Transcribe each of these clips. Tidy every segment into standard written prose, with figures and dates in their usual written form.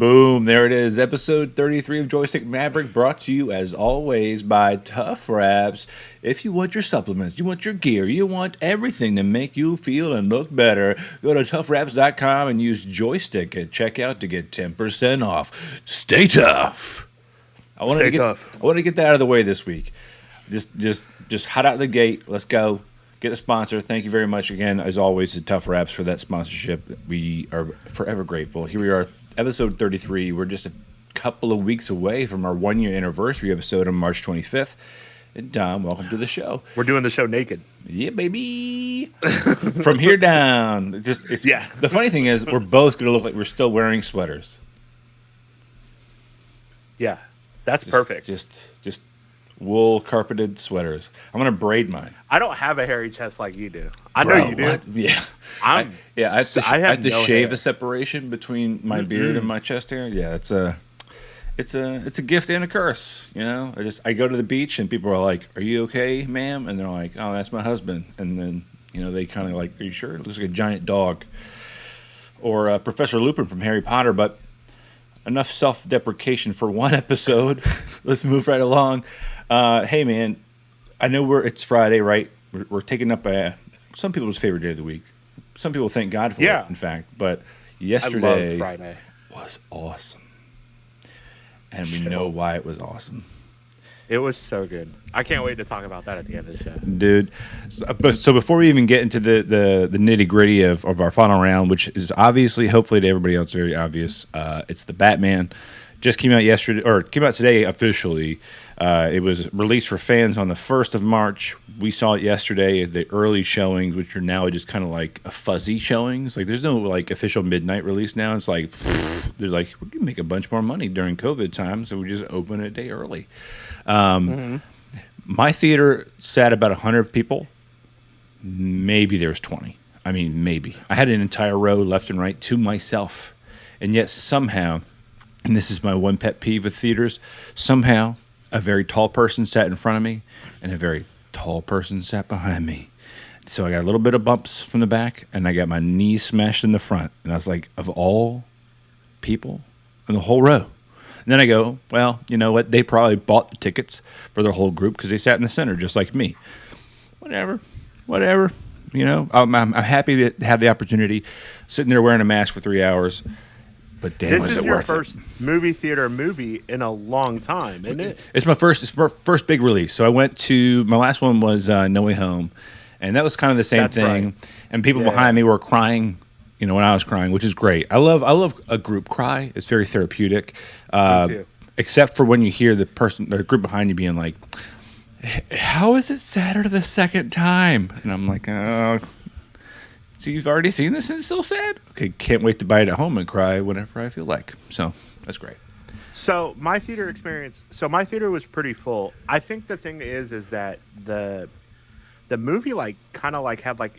Boom, there it is. Episode 33 of Joystick Maverick, brought to you as always by Tough Wraps. If you want your supplements, you want your gear, you want everything to make you feel and look better, go to toughwraps.com and use Joystick at checkout to get 10% off. Stay tough. I wanted to get that out of the way this week. Just hot out the gate. Let's go. Get a sponsor. Thank you very much again, as always, to Tough Wraps for that sponsorship. We are forever grateful. Here we are, episode 33. We're just a couple of weeks away from our 1-year anniversary episode on March 25th. And Dom, welcome to the show. We're doing the show naked. Yeah, baby. From here down. The funny thing is, we're both going to look like we're still wearing sweaters. Yeah, that's perfect. Just wool carpeted sweaters. I'm gonna braid mine. I don't have a hairy chest like you do. I know you do. What? Yeah, I have to shave a separation between my beard and my chest hair. Yeah, it's a gift and a curse. You know, I go to the beach and people are like, "Are you okay, ma'am?" And they're like, "Oh, that's my husband." And then they kind of like, "Are you sure?" It looks like a giant dog, or Professor Lupin from Harry Potter. But enough self-deprecation for one episode. Let's move right along. Hey, man, I know it's Friday, right? We're taking up some people's favorite day of the week. Some people thank God for it, in fact. But yesterday Friday was awesome. And we know why it was awesome. It was so good. I can't wait to talk about that at the end of the show. Dude. So before we even get into the nitty-gritty of our final round, which is obviously, hopefully to everybody else, very obvious, it's the Batman. Just came out yesterday, or came out today officially. It was released for fans on the 1st of March. We saw it yesterday at the early showings, which are now just kind of like a fuzzy showings. Like there's no like official midnight release now. It's like they're like, we can make a bunch more money during COVID time, so we just open it a day early. My theater sat about 100 people. Maybe there was 20. I mean, maybe. I had an entire row left and right to myself, and yet somehow, and this is my one pet peeve with theaters, somehow a very tall person sat in front of me and a very tall person sat behind me. So I got a little bit of bumps from the back and I got my knees smashed in the front. And I was like, of all people in the whole row. And then I go, well, you know what? They probably bought the tickets for their whole group because they sat in the center just like me. Whatever. You know, I'm happy to have the opportunity sitting there wearing a mask for 3 hours. But damn, this is your first movie theater movie in a long time, isn't it? It's my first big release. So I went to, my last one was No Way Home, and that was kind of the same thing. Right. And people behind me were crying, when I was crying, which is great. I love a group cry. It's very therapeutic. Me too. Except for when you hear the group behind you being like, "How is it sadder the second time?" And I'm like, "Oh. So you've already seen this and it's still sad? Okay, can't wait to buy it at home and cry whenever I feel like." So that's great. So my theater was pretty full. I think the thing is that the movie had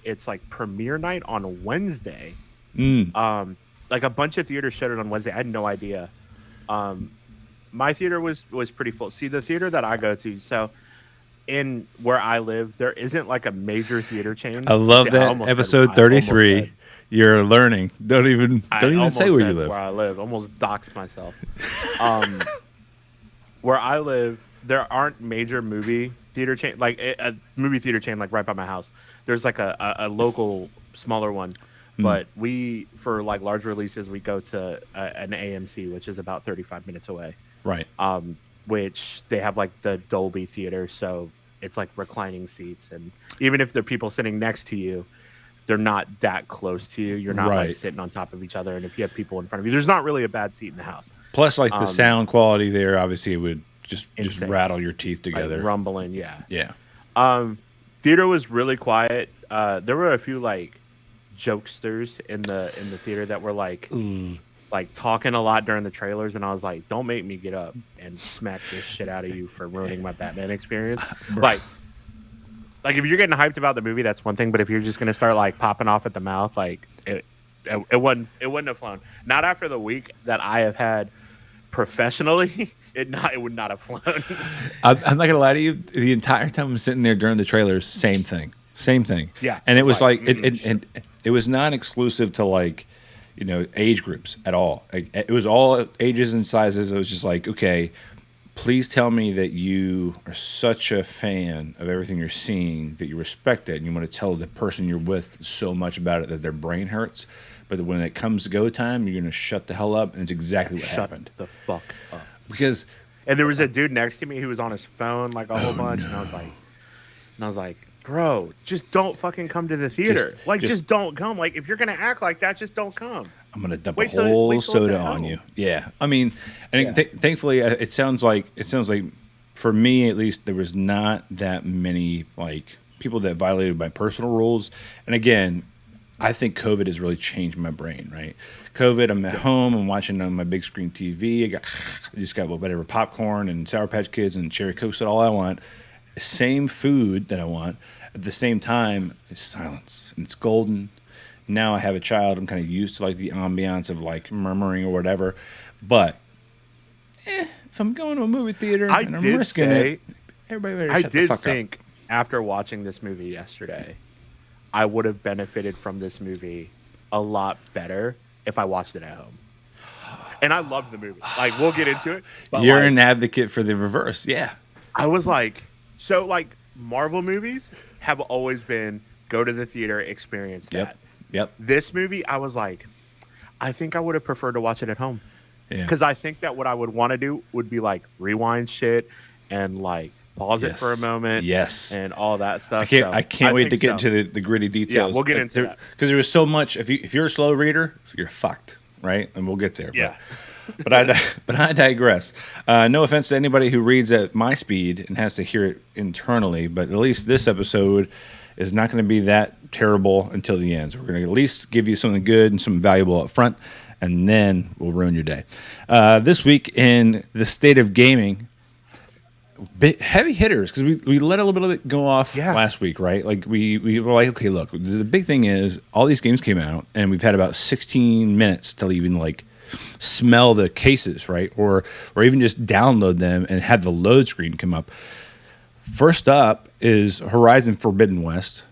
its premiere night on Wednesday. Like a bunch of theaters showed it on Wednesday. I had no idea. My theater was pretty full. See, the theater that I go to, so in where I live, there isn't like a major theater chain. I love that. Episode 33. You're learning. Don't even say where you live. Where I live. Almost doxed myself. Where I live, there aren't major movie theater chain, like a movie theater chain like right by my house. There's like a local smaller one. But we, for like large releases, we go to an AMC, which is about 35 minutes away. Right. Which they have like the Dolby theater, so it's like reclining seats, and even if there are people sitting next to you, they're not that close to you. You're not like sitting on top of each other, and if you have people in front of you, there's not really a bad seat in the house. Plus, like the sound quality there, obviously, it would just rattle your teeth together, like rumbling. Yeah. Theater was really quiet. There were a few like jokesters in the theater that were like talking a lot during the trailers, and I was like, don't make me get up and smack this shit out of you for ruining my Batman experience. Like if you're getting hyped about the movie, that's one thing, but if you're just gonna start like popping off at the mouth, like it wouldn't have flown. Not after the week that I have had professionally. It would not have flown. I'm not gonna lie to you, the entire time I'm sitting there during the trailers, same thing. Yeah. And it was like it was not exclusive to like age groups at all. It was all ages and sizes. It was just like, okay, please tell me that you are such a fan of everything you're seeing that you respect it and you want to tell the person you're with so much about it that their brain hurts. But when it comes to go time, you're going to shut the hell up. And it's exactly what happened. Shut the fuck up. Because... And there was a dude next to me who was on his phone like a whole bunch. No. And I was like, bro, just don't fucking come to the theater. Just don't come. Like, if you're going to act like that, just don't come. I'm going to dump a whole soda on you. Yeah. I mean, and thankfully, it sounds like for me, at least, there was not that many, like, people that violated my personal rules. And again, I think COVID has really changed my brain, right? COVID, I'm at home, I'm watching on my big screen TV. I just got whatever popcorn and Sour Patch Kids and Cherry Cokes, all I want. Same food that I want. At the same time, it's silence and it's golden. Now I have a child. I'm kind of used to like the ambiance of like murmuring or whatever. But if I'm going to a movie theater and I'm risking it, everybody better shut the fuck up. I did think after watching this movie yesterday, I would have benefited from this movie a lot better if I watched it at home. And I love the movie. Like, we'll get into it. But you're an advocate for the reverse. Yeah. I was like, so like Marvel movies have always been go to the theater, experience that. Yep. This movie, I was like, I think I would have preferred to watch it at home. Yeah. Because I think that what I would want to do would be like rewind shit and like pause it for a moment. Yes. And all that stuff. I can't wait to get into the gritty details. Yeah, we'll get into that. Because there was so much. If you're a slow reader, you're fucked, right? And we'll get there. Yeah. But I digress. No offense to anybody who reads at my speed and has to hear it internally, but at least this episode is not going to be that terrible until the end. So we're going to at least give you something good and something valuable up front, and then we'll ruin your day. This week in the state of gaming, heavy hitters, because we let a little bit of it go off last week, right? Like we were like, okay, look, the big thing is all these games came out, and we've had about 16 minutes till even like smell the cases, right? Or even just download them and have the load screen come up. First up is Horizon Forbidden West,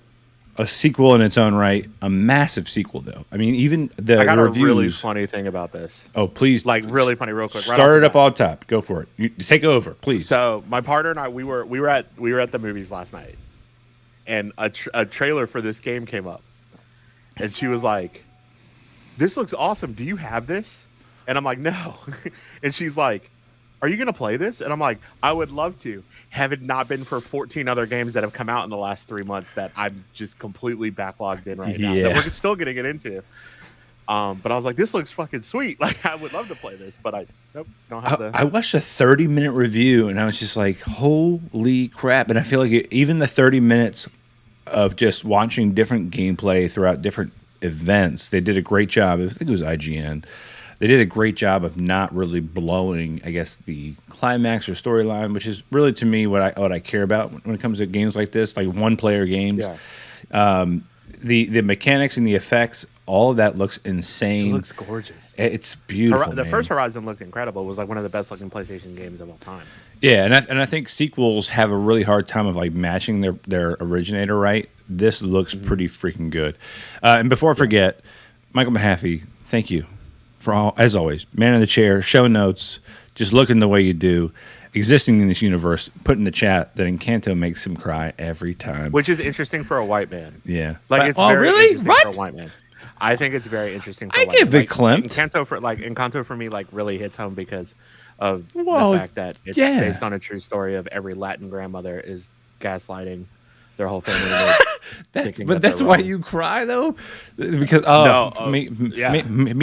a sequel in its own right, a massive sequel though. I mean, even the I got reviews, a really funny thing about this. Oh, please, like really funny, real quick. Start it up all top. Go for it. You take over, please. So my partner and I, we were at the movies last night, and a trailer for this game came up, and she was like, "This looks awesome. Do you have this?" And I'm like, "No." And she's like, "Are you going to play this?" And I'm like, "I would love to. Have it not been for 14 other games that have come out in the last 3 months that I'm just completely backlogged in right now that we're still going to get into." But I was like, this looks fucking sweet. Like, I would love to play this, but I don't have the... I watched a 30-minute review, and I was just like, holy crap. And I feel like even the 30 minutes of just watching different gameplay throughout different events, they did a great job. I think it was IGN. They did a great job of not really blowing, I guess, the climax or storyline, which is really, to me, what I care about when it comes to games like this, like one-player games. Yeah. The mechanics and the effects, all of that looks insane. It looks gorgeous. It's beautiful. The first Horizon looked incredible. It was like one of the best-looking PlayStation games of all time. Yeah, and I think sequels have a really hard time of like matching their originator, right? This looks pretty freaking good. And before I forget, Michael Mahaffey, thank you. For all, as always, man in the chair, show notes, just looking the way you do, existing in this universe, put in the chat that Encanto makes him cry every time. Which is interesting for a white man. Yeah. Like, it's very interesting for a white man. I think it's very interesting for a white man. I get Big Klimt. Encanto for me like really hits home because of the fact that it's based on a true story of every Latin grandmother is gaslighting their whole family. That's why you cry though, because mi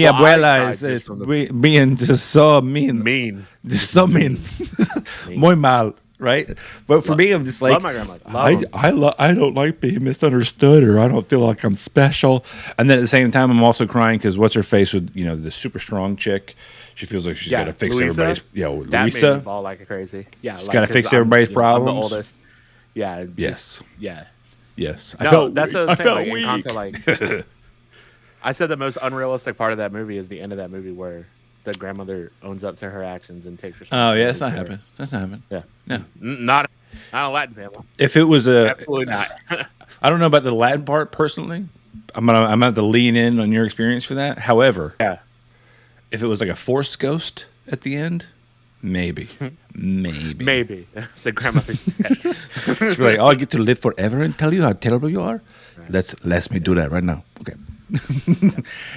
abuela is being just so mean, just so mean, muy mal, right? But for me, I'm just like, my grandmother. I don't like being misunderstood, or I don't feel like I'm special. And then at the same time, I'm also crying because what's her face with the super strong chick? She feels like she's got to fix everybody's. That Louisa, made me ball like a crazy. Yeah, she's got to fix everybody's problems. I'm the oldest. Yeah. Yes. Yeah. Yes. I felt weak. Encanto, I said the most unrealistic part of that movie is the end of that movie where the grandmother owns up to her actions and takes responsibility. Oh yeah, that's not happening. That's not happening. Yeah. No. Not a Latin family. If it was absolutely not. I don't know about the Latin part personally, gonna have to lean in on your experience for that. However, Yeah. if it was like a Force ghost at the end, maybe. Maybe. The grandmother's dead. She'd be like, "Oh, I get to live forever and tell you how terrible you are." Let me do that right now. Okay.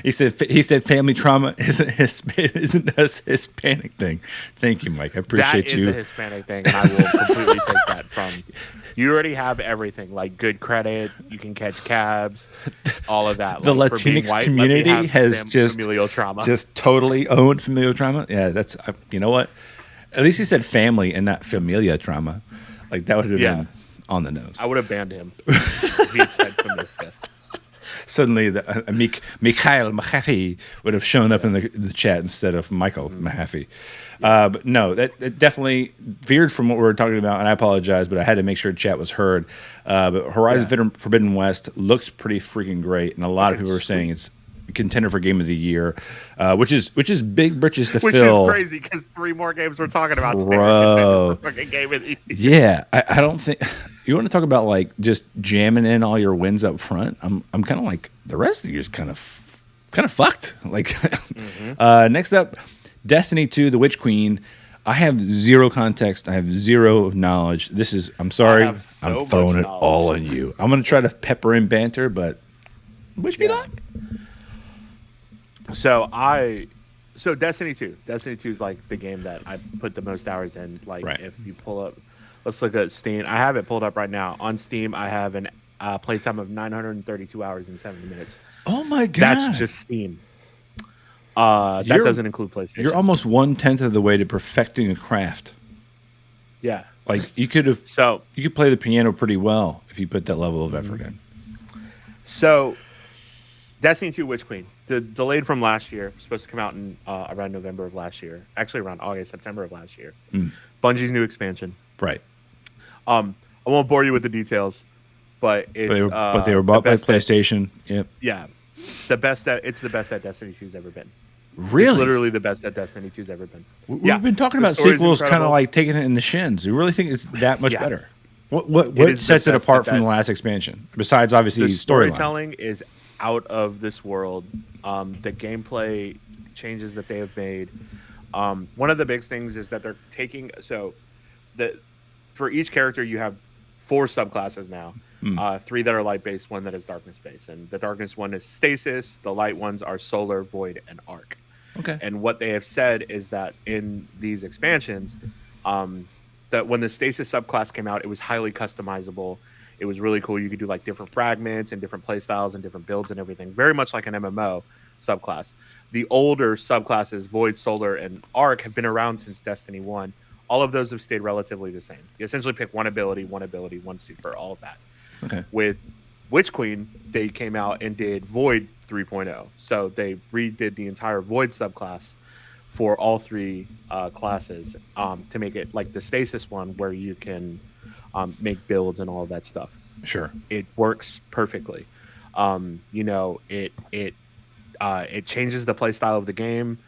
He said family trauma isn't a Hispanic thing. Thank you, Mike. I appreciate you. That is a Hispanic thing, and I will completely take that from you. You already have everything, like good credit. You can catch cabs, all of that. The Like, for being Latinx white, community let me have has just familial trauma. just totally owned familial trauma. Yeah, that's you know what? At least he said family and not familia trauma. Like that would have been on the nose. I would have banned him if he had said familia. Suddenly, Mikhail Mahaffey would have shown up in the chat instead of Michael Mahaffey. But no, that definitely veered from what we were talking about, and I apologize, but I had to make sure chat was heard. But Horizon Forbidden West looks pretty freaking great, and a lot of people are saying it's a contender for Game of the Year, which is big britches to fill. Which is crazy because 3 more games we're talking about today Bro. are for fucking Game of the Year. Yeah, I don't think you want to talk about like just jamming in all your wins up front. I'm kind of like the rest of the year's kind of fucked. Like next up, Destiny 2: The Witch Queen. I have zero context. I have zero knowledge. I'm sorry. I'm throwing it all on you. I'm gonna try to pepper in banter, but wish me luck. So Destiny 2 is like the game that I put the most hours in. Like if you pull up, let's look at Steam. I have it pulled up right now. On Steam, I have an playtime of 932 hours and 70 minutes. Oh my god! That's just Steam. That doesn't include PlayStation. You're almost 1/10 of the way to perfecting a craft. Yeah. Like you could play the piano pretty well if you put that level of effort in. So, Destiny 2 Witch Queen, delayed from last year, supposed to come out in around November of last year. Actually, around August, September of last year. Bungie's new expansion. Right. I won't bore you with the details, but it's they were bought by PlayStation. Yep. Yeah, it's the best that Destiny 2's ever been. Really? It's literally the best that Destiny 2's ever been. We've been talking about sequels kind of like taking it in the shins. You really think it's that much better? What sets it apart from the last expansion? Besides, obviously, the storytelling is out of this world. The gameplay changes that they have made. One of the big things is that they're taking for each character you have 4 subclasses now. 3 that are light based, 1 that is darkness based, and the darkness one is stasis. The light ones are solar, void, and arc. Okay. And what they have said is that in these expansions, that when the stasis subclass came out, it was highly customizable. It was really cool. You could do like different fragments and different play styles and different builds and everything. Very much like an MMO subclass. The older subclasses, Void, Solar, and Arc, have been around since Destiny 1. All of those have stayed relatively the same. You essentially pick one ability, one super, all of that. Okay. With Witch Queen, they came out and did Void 3.0. So they redid the entire Void subclass for all 3 classes to make it like the Stasis one where you can make builds and all of that stuff. Sure. It works perfectly. It changes the play style of the game.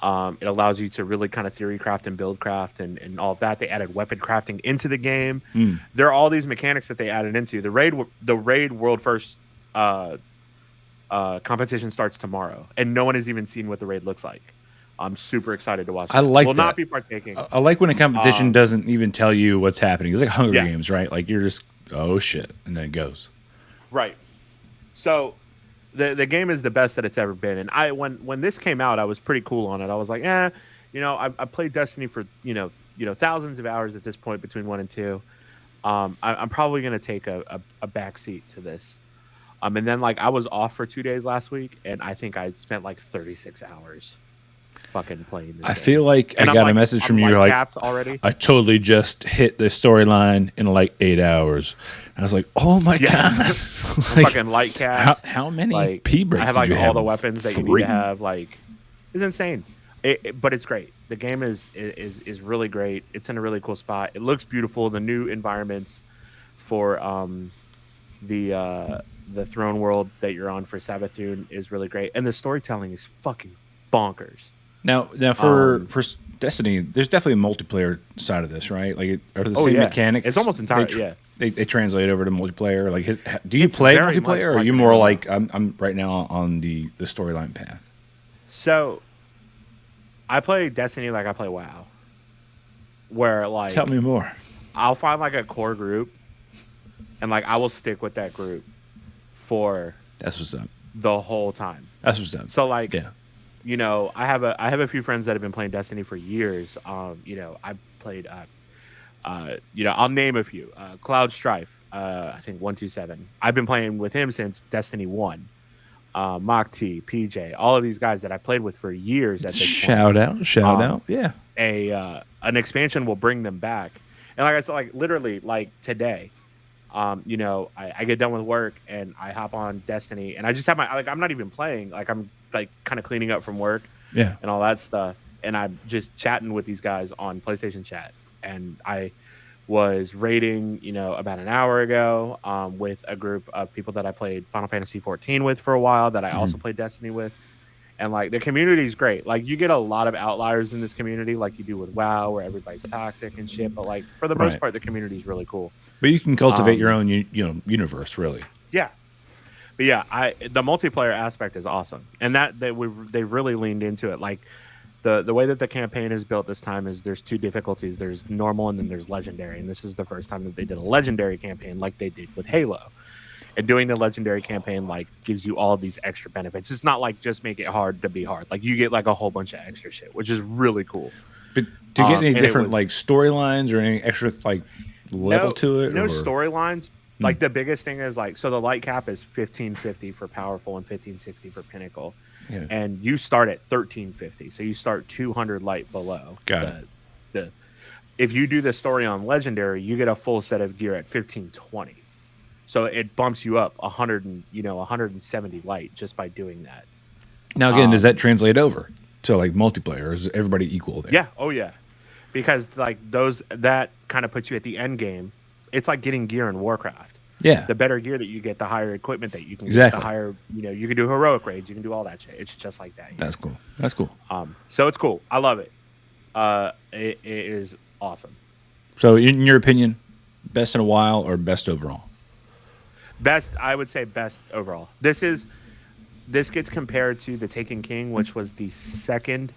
It allows you to really kind of theory craft and build craft and all of that. They added weapon crafting into the game. There are all these mechanics that they added into the raid world first competition starts tomorrow, and no one has even seen what the raid looks like. I'm super excited to watch it. I like Will that. not be partaking. I like when a competition doesn't even tell you what's happening. It's like Hunger Games, right? Like you're just, oh shit, and then it goes. Right. So the game is the best that it's ever been. And when this came out, I was pretty cool on it. I was like, I played Destiny for thousands of hours at this point between 1 and 2. I'm probably gonna take a backseat to this. And then like I was off for 2 days last week, and I think I spent like 36 hours fucking playing this game. Feel like I got a message from you like already. I totally just hit the storyline in like 8 hours. I was like, oh my god, like, fucking light capped. How many P breaks? I have like all the weapons that you need to have. Like, it's insane. But it's great. The game is really great. It's in a really cool spot. It looks beautiful. The new environments for the throne world that you're on for Savathûn is really great, and the storytelling is fucking bonkers. Now for Destiny, there's definitely a multiplayer side of this, right? Like, are the same mechanics? It's almost entirely they translate over to multiplayer? Like, do you It's play very much multiplayer, or are like you more MMO. like I'm right now on the storyline path? So I play Destiny like I play WoW, where like Tell me more. I'll find like a core group, and like I will stick with that group for That's what's up. the whole time. That's what's up. So like, Yeah. you know, I have a few friends that have been playing Destiny for years. You know, I played, you know, I'll name a few. Cloud Strife, I think 127. I've been playing with him since Destiny 1. Mach T, PJ, all of these guys that I played with for years at this Shout out. Yeah. an expansion will bring them back. And like I said, like literally like today, you know, I get done with work and I hop on Destiny and I just have my, like, I'm not even playing. Like I'm like kind of cleaning up from work Yeah. and all that stuff. And I'm just chatting with these guys on PlayStation chat. And I was raiding, you know, about an hour ago with a group of people that I played Final Fantasy 14 with for a while that I also played Destiny with. And like the community is great. Like you get a lot of outliers in this community, like you do with WoW, where everybody's toxic and shit. But like for the most part, the community is really cool. But you can cultivate your own, universe, really. Yeah, but yeah, the multiplayer aspect is awesome, and that they've really leaned into it. Like the way that the campaign is built this time is there's two difficulties. There's normal and then there's legendary, and this is the first time that they did a legendary campaign like they did with Halo. And doing the legendary campaign like gives you all of these extra benefits. It's not like just make it hard to be hard. Like you get like a whole bunch of extra shit, which is really cool. But do you get any different like storylines or any extra like level to it? No or? storylines. Like the biggest thing is like, so the light cap is 1550 for powerful and 1560 for pinnacle. Yeah. And you start at 1350. So you start 200 light below. Got it. If you do the story on legendary, you get a full set of gear at 1520. So it bumps you up 170 light just by doing that. Now again, does that translate over to like multiplayer? Or is everybody equal there? Yeah. Oh yeah. Because like that kind of puts you at the end game. It's like getting gear in Warcraft. Yeah. The better gear that you get, the higher equipment that you can Exactly. get, the higher, you can do heroic raids, you can do all that shit. It's just like that. That's cool. That's cool. So it's cool. I love it. It is awesome. So in your opinion, best in a while or best overall? Best, I would say best overall. This gets compared to the Taken King, which was the third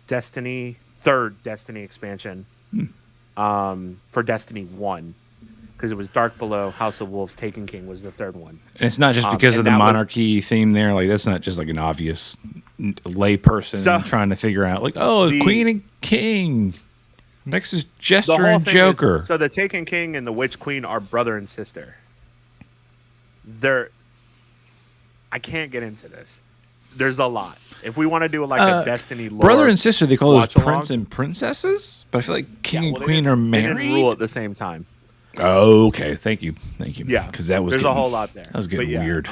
Destiny expansion for Destiny 1. Because it was Dark Below, House of Wolves, Taken King was the third one. And it's not just because of the monarchy theme there. Like that's not just like an obvious lay person trying to figure out like, Queen and King. Next is Jester and Joker. So the Taken King and the Witch Queen are brother and sister. I can't get into this. There's a lot. If we want to do like a Destiny lore, brother and sister, they call those along. prince and princesses. But I feel like King and Queen are married. They didn't rule at the same time. Oh, okay. Thank you. Yeah, because there's a whole lot there. That was getting weird.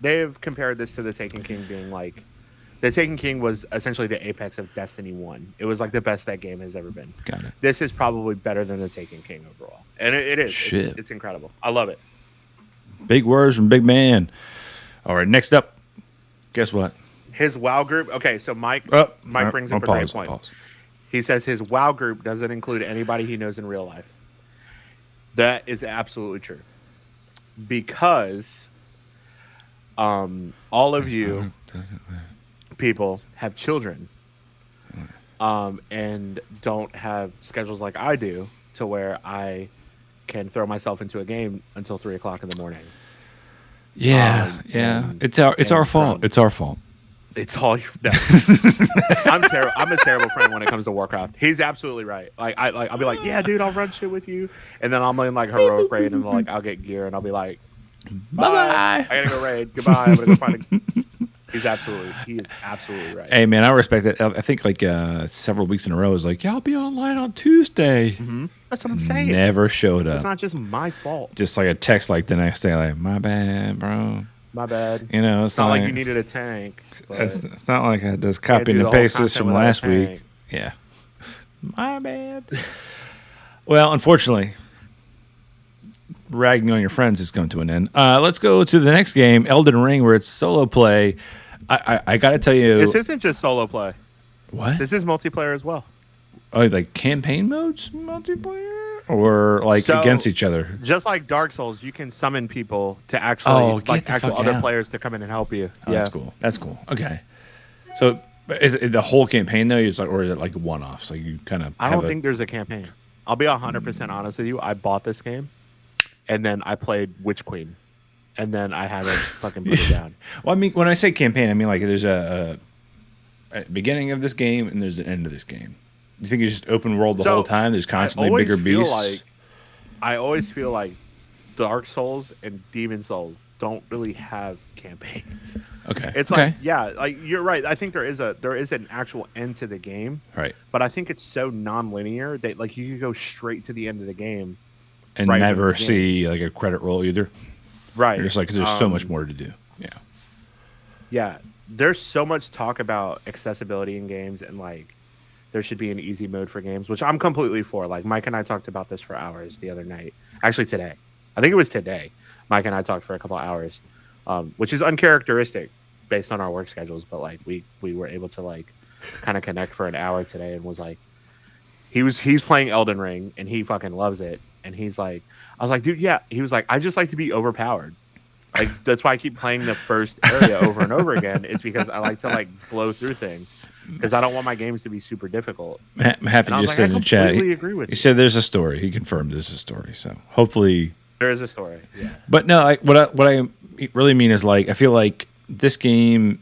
They've compared this to the Taken King being like, the Taken King was essentially the apex of Destiny 1. It was like the best that game has ever been. Got it. This is probably better than the Taken King overall, and it is. Shit. It's incredible. I love it. Big words from big man. All right, next up. Guess what? His WoW group. Okay, so Mike brings up a great point. He says his WoW group doesn't include anybody he knows in real life. That is absolutely true. Because all of you people have children and don't have schedules like I do to where I can throw myself into a game until 3 o'clock in the morning. Yeah, it's our fault. It's our fault. It's all your. No. I'm a terrible friend when it comes to Warcraft. He's absolutely right. I'll be like, yeah, dude, I'll run shit with you, and then I'm in like heroic raid, and like I'll get gear, and I'll be like, bye. I gotta go raid. Goodbye. I'm gonna go find a. He is absolutely right. Hey man, I respect it. I think like several weeks in a row, I was like, yeah, I'll be online on Tuesday. Mm-hmm. That's what I'm saying. Never showed up. It's not just my fault. Just like a text like the next day, like, my bad, bro. My bad. It's not like you needed a tank. It's not like I just copied and pasted this from last week. Yeah. My bad. Well, unfortunately, ragging on your friends has come to an end. Let's go to the next game, Elden Ring, where it's solo play. I got to tell you. This isn't just solo play. What? This is multiplayer as well. Oh, like campaign modes multiplayer? or like So, against each other? just like Dark Souls, you can summon people to Oh, actually get like the actual fuck other out. players to come in and help you. Oh, Yeah. that's cool. That's cool. Okay. So is it the whole campaign though? Is like, or is it like one-offs? Like you kind of I have don't think there's a campaign. I'll be 100% honest with you. I bought this game, and then I played Witch Queen, and then I haven't fucking put it down. Well, I mean, when I say campaign, I mean like there's a beginning of this game and there's an end of this game. You think it's just open world the So, whole time? There's I constantly always bigger feel beasts. like I always feel like Dark Souls and Demon Souls don't really have campaigns. Okay. It's okay. like, yeah, like you're right. I think there is an actual end to the game, Right. but I think it's so non-linear that like you could go straight to the end of the game, And right never from the see like a credit roll either. right? You're just like, there's so much more to do. Yeah. Yeah, there's so much talk about accessibility in games and like there should be an easy mode for games, which I'm completely for. Like Mike and I talked about this for hours the other night. Actually, today. I think it was today. Mike and I talked for a couple hours, which is uncharacteristic based on our work schedules. But like we were able to like kind of connect for an hour today, and was like, he's playing Elden Ring and he fucking loves it, and he's like, I was like, dude, yeah. He was like, I just like to be overpowered. Like that's why I keep playing the first area over and over again. It's because I like to like blow through things because I don't want my games to be super difficult. Happy And I was just like, said I in the chat. completely agree with He you. said there's a story. He confirmed there's a story. So hopefully. There is a story. Yeah. But no, what I really mean is like I feel like this game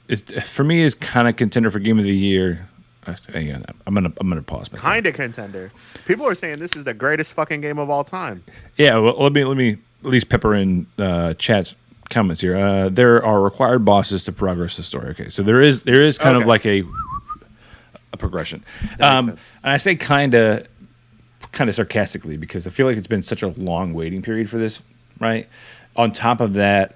is for me is kind of contender for game of the year. Hang on, I'm gonna pause. Kind of contender. People are saying this is the greatest fucking game of all time. Yeah, well, let me at least pepper in chat's comments here. There are required bosses to progress the story. Okay, so there is kind of Okay. like a progression. That makes sense. And I say kind of sarcastically because I feel like it's been such a long waiting period for this, right? On top of that,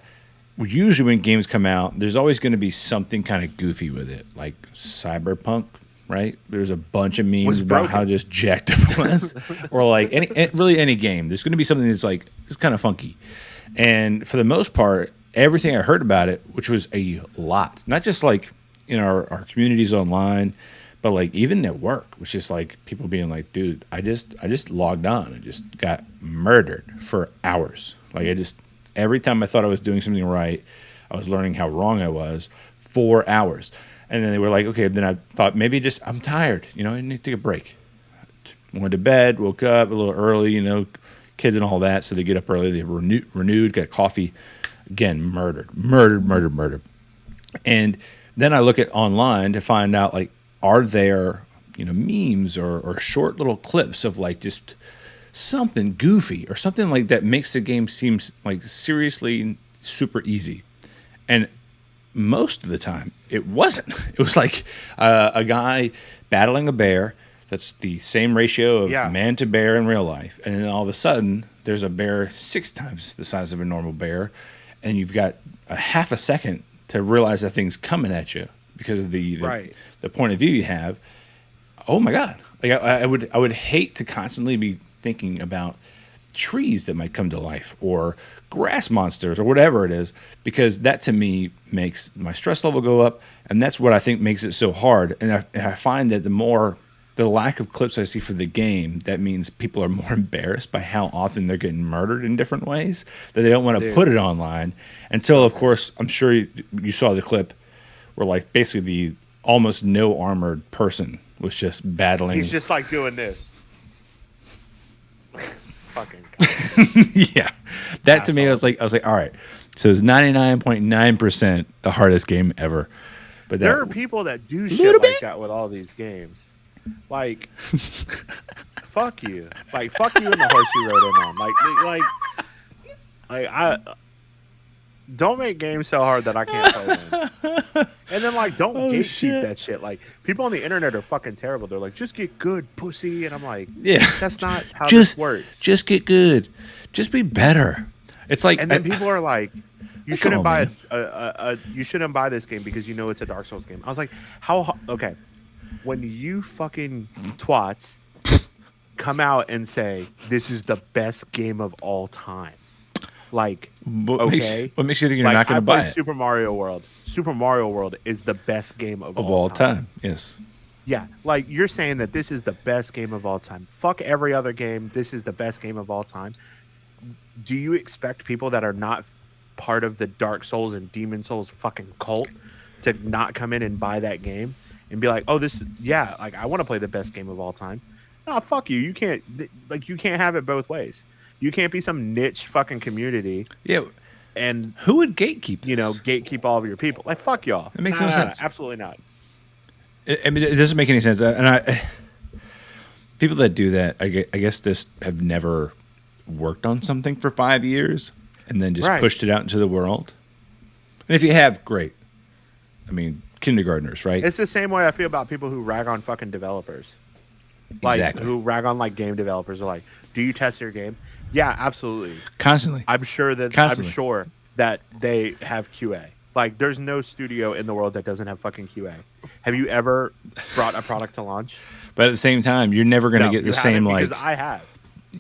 usually when games come out, there's always going to be something kind of goofy with it, like Cyberpunk, right? There's a bunch of memes about how just jacked up it was, or like any game. There's going to be something that's like it's kind of funky, and for the most part, everything I heard about it, which was a lot, not just like in our communities online, but like even at work, which is like people being like, dude, I just logged on and just got murdered for hours. Like every time I thought I was doing something right, I was learning how wrong I was. 4 hours. And then they were like, okay, then I thought maybe I'm tired, I need to take a break. Went to bed, woke up a little early, kids and all that. So they get up early, they renewed, got coffee. Again, murdered. And then I look at online to find out like, are there, memes or short little clips of like just something goofy or something like that makes the game seem like seriously super easy. And most of the time it wasn't. It was like a guy battling a bear that's the same ratio of man to bear in real life, and then all of a sudden there's a bear 6 times the size of a normal bear, and you've got a half a second to realize that thing's coming at you because of the point of view you have. Oh my god, like I would hate to constantly be thinking about trees that might come to life or grass monsters or whatever it is, because that to me makes my stress level go up, and that's what I think makes it so hard. And I find that the lack of clips I see for the game, that means people are more embarrassed by how often they're getting murdered in different ways that they don't want to put it online until, of course, I'm sure you saw the clip where like basically the almost no armored person was just battling. He's just like doing this. Fucking God. Yeah, that to me, I was like, all right. So it's 99.9% the hardest game ever. But there are people that do shit like that with all these games. Like, fuck you. Like, fuck you and the horse you rode in on. Like I don't make games so hard that I can't play them. And then like, don't gatekeep that shit. Like, people on the internet are fucking terrible. They're like, just get good, pussy. And I'm like, yeah, that's not how this works. Just get good. Just be better. It's like, and then people are like, you shouldn't buy you shouldn't buy this game because you know it's a Dark Souls game. I was like, okay. When you fucking twats come out and say this is the best game of all time, like, what makes you think you're not going to buy it? Super Mario World. Super Mario World is the best game of all time. Yes. Yeah, like you're saying that this is the best game of all time. Fuck every other game. This is the best game of all time. Do you expect people that are not part of the Dark Souls and Demon Souls fucking cult to not come in and buy that game and be like, "Oh, like I want to play the best game of all time." No, fuck you. You can't you can't have it both ways. You can't be some niche fucking community. Yeah. And who would gatekeep this? Gatekeep all of your people. Like, fuck y'all. It makes no sense. Absolutely not. I mean, it doesn't make any sense. And people that do that, I guess, this have never worked on something for 5 years and then just pushed it out into the world. And if you have, great. I mean, kindergartners, right? It's the same way I feel about people who rag on fucking developers. Like, exactly. Who rag on like game developers are like, do you test your game? Yeah, absolutely. Constantly. I'm sure that they have QA. Like, there's no studio in the world that doesn't have fucking QA. Have you ever brought a product to launch? But at the same time, you're never going to get the same because I have.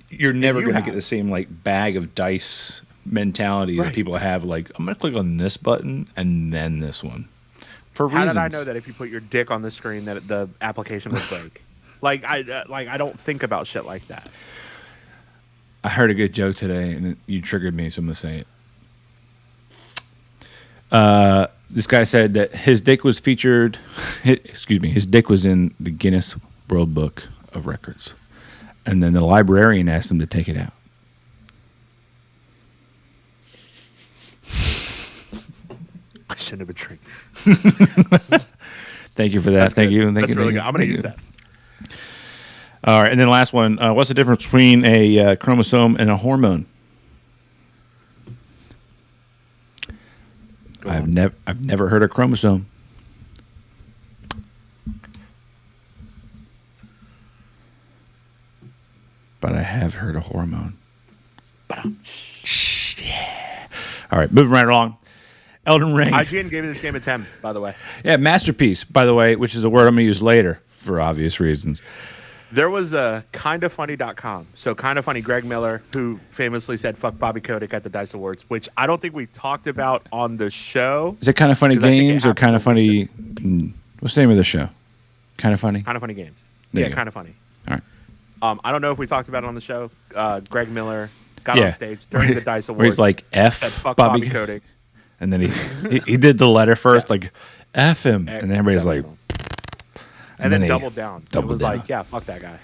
You're never going to get the same like bag of dice mentality that people have. Like, I'm going to click on this button and then this one. For reasons. How did I know that if you put your dick on the screen that the application would break? I don't think about shit like that. I heard a good joke today, and you triggered me, so I'm going to say it. This guy said that his dick was featured. His dick was in the Guinness World Book of Records, and then the librarian asked him to take it out. I shouldn't have been tricked. Thank you for that. Thank you. That's really good. I'm going to use that. All right, and then last one. What's the difference between a chromosome and a hormone? I've never heard of chromosome. But I have heard of hormone. Yeah. All right, moving right along. Elden Ring. IGN gave this game a 10, by the way. Yeah, masterpiece, by the way, which is a word I'm going to use later for obvious reasons. There was a kindafunny.com. So Kinda Funny Greg Miller, who famously said fuck Bobby Kotick at the DICE Awards, which I don't think we talked about on the show. Is it Kinda Funny Games or Kinda Funny... What's the name of the show? Kinda Funny? Kinda Funny Games. There Kinda Funny. All right. I don't know if we talked about it on the show. Greg Miller got on stage during the DICE Awards. Where he's like, F said, fuck Bobby Kotick. And then he did the letter first, like, F him. And then everybody's like... And then doubled down. It was like, yeah, fuck that guy.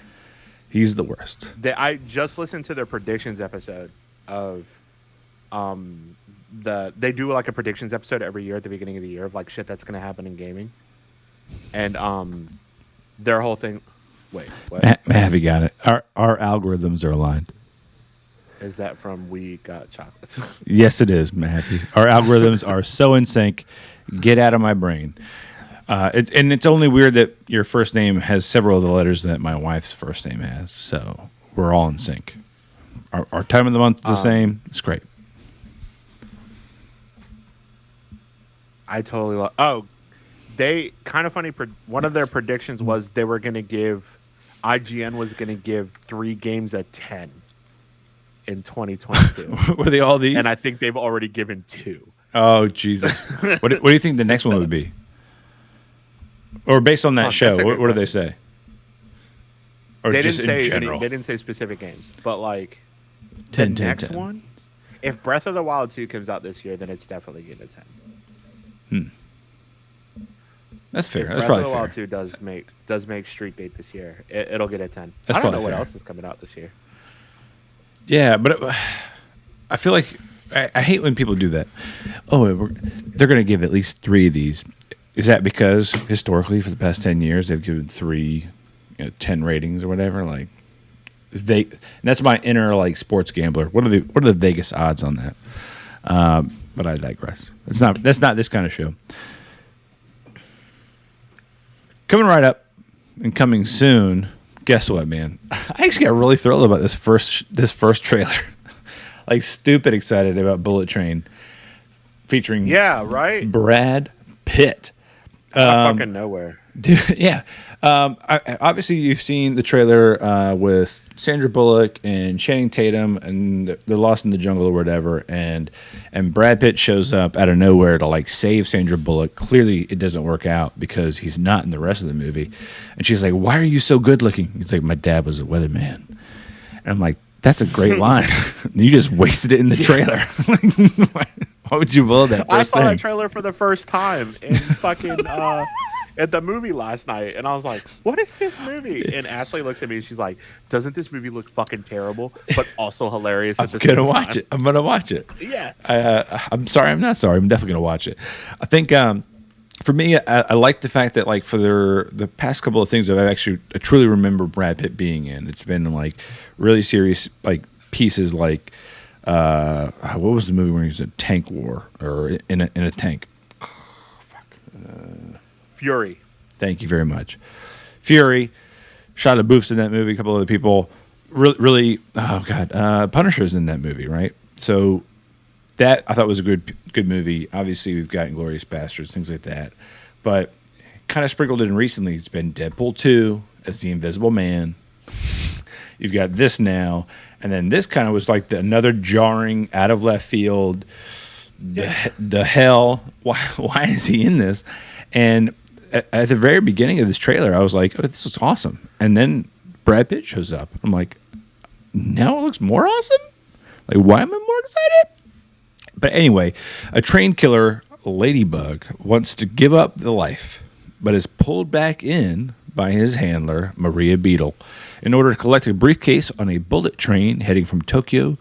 He's the worst. I just listened to their predictions episode of they do like a predictions episode every year at the beginning of the year of like shit that's gonna happen in gaming. And their whole thing what? Mahavy got it. Our algorithms are aligned. Is that from We Got Chocolates? Yes, it is, Mahavy. Our algorithms are so in sync. Get out of my brain. It's only weird that your first name has several of the letters that my wife's first name has. So we're all in sync. Our time of the month is the same. It's great. I totally love. Oh, they Kinda Funny. One of their predictions was they were going to give IGN was going to give 3 games a 10 in 2022. Were they all these? And I think they've already given 2. Oh Jesus! What do you think the next one would be? Or based on that show, what do they say? Or they just didn't say in general? They didn't say specific games, but like 10, the 10, next 10. one, if Breath of the Wild 2 comes out this year, then it's definitely getting a 10. That's fair. That's Breath probably of the fair. Wild 2 does make Street Date this year. It'll get a 10. That's I don't know probably what fair. else is coming out this year. Yeah, but I feel like I hate when people do that. Oh, they're going to give at least 3 of these. Is that because historically for the past 10 years they've given 3, 10 ratings or whatever? Like, that's my inner like sports gambler. What are the Vegas odds on that? But I digress. That's not this kind of show. Coming right up and coming soon. Guess what, man? I actually got really thrilled about this first trailer. Like stupid excited about Bullet Train featuring Yeah, right. Brad Pitt. Fucking nowhere. Dude, yeah. Obviously, you've seen the trailer with Sandra Bullock and Channing Tatum, and they're lost in the jungle or whatever, and Brad Pitt shows up out of nowhere to like save Sandra Bullock. Clearly, it doesn't work out because he's not in the rest of the movie, and she's like, "Why are you so good looking?" He's like, "My dad was a weatherman," and I'm like, "That's a great line." You just wasted it in the trailer. Why would you blow that? I saw that trailer for the first time in fucking at the movie last night, and I was like, "What is this movie?" And Ashley looks at me and she's like, "Doesn't this movie look fucking terrible, but also hilarious?" I'm gonna watch it. I'm gonna watch it. Yeah. I'm sorry. I'm not sorry. I'm definitely gonna watch it. I think for me, I like the fact that like for the past couple of things I truly remember Brad Pitt being in. It's been like really serious like pieces like what was the movie where he was in a tank war or in a tank? Fury. Thank you very much. Fury. Shia LaBeouf's in that movie. A couple other people. Really. Oh God. Punisher's in that movie, right? So that I thought was a good movie. Obviously, we've got Inglourious Basterds, things like that. But kind of sprinkled in recently, it's been Deadpool 2 as the Invisible Man. You've got this now, and then this kind of was like another jarring, out of left field. The hell? Why is he in this? And at the very beginning of this trailer, I was like, "Oh, this is awesome!" And then Brad Pitt shows up. I'm like, "Now it looks more awesome." Like, why am I more excited? But anyway, a train killer, Ladybug, wants to give up the life, but is pulled back in by his handler, Maria Beetle, in order to collect a briefcase on a bullet train heading from Tokyo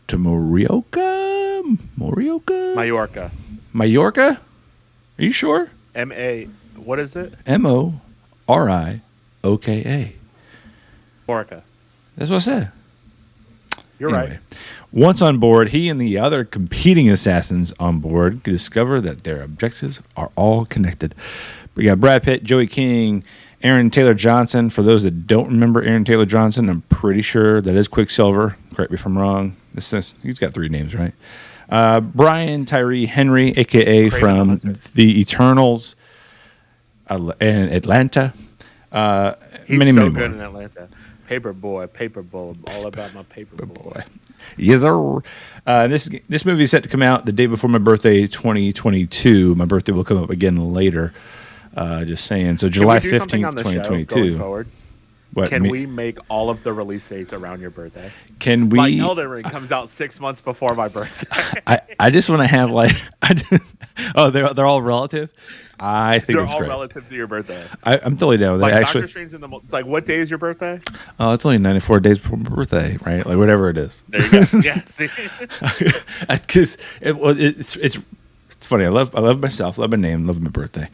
to Mallorca? Are you sure? What is it? Morioka. Morica. That's what I said. You're right. Once on board, he and the other competing assassins on board discover that their objectives are all connected. We got Brad Pitt, Joey King, Aaron Taylor Johnson. For those that don't remember Aaron Taylor Johnson, I'm pretty sure that is Quicksilver. Correct me if I'm wrong. He's got 3 names, right? Brian Tyree Henry, a.k.a. from The Eternals and Atlanta. He's many good more. In Atlanta. Paperboy, all about my paperboy. Yes, sir. This movie is set to come out the day before my birthday, 2022. My birthday will come up again later. Just saying. So July 15th, 2022. Can we make all of the release dates around your birthday? Can we? Like Elden Ring comes out 6 months before my birthday. I just want to have like, they're all relative. I think they're it's all great. Relative to your birthday. I'm totally down with like that. Doctor Actually, Strange it's like, what day is your birthday? Oh, it's only 94 days before my birthday, right? Like whatever it is. There you go. Yeah. See, because it's funny. I love myself. Love my name. Love my birthday.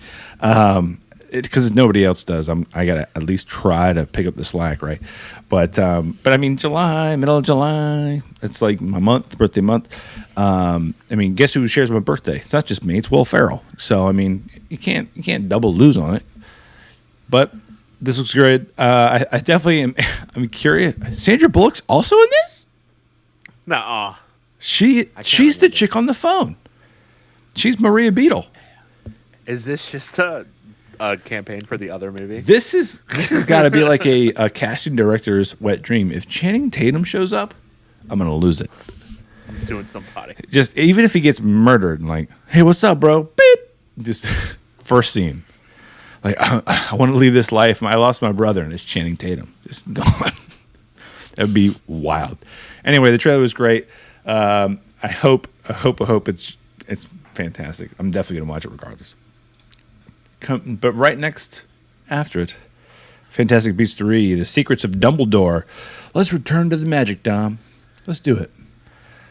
Because nobody else does. I gotta at least try to pick up the slack, right? But I mean, middle of July, it's like my birthday month. I mean, guess who shares my birthday? It's not just me. It's Will Ferrell. So I mean, you can't double lose on it. But this looks good. I definitely am. I'm curious. Sandra Bullock's also in this? No. She's the chick on the phone. She's Maria Beetle. Is this just a campaign for the other movie? This has got to be like a casting director's wet dream. If Channing Tatum shows up, I'm gonna lose it. I'm suing somebody. Just even if he gets murdered, and like, hey, what's up, bro? Beep. Just first scene. Like, I want to leave this life. I lost my brother, and it's Channing Tatum. Just gone. That'd be wild. Anyway, the trailer was great. I hope it's fantastic. I'm definitely gonna watch it regardless. But right next after it, Fantastic Beasts 3, The Secrets of Dumbledore. Let's return to the magic, Dom. Let's do it.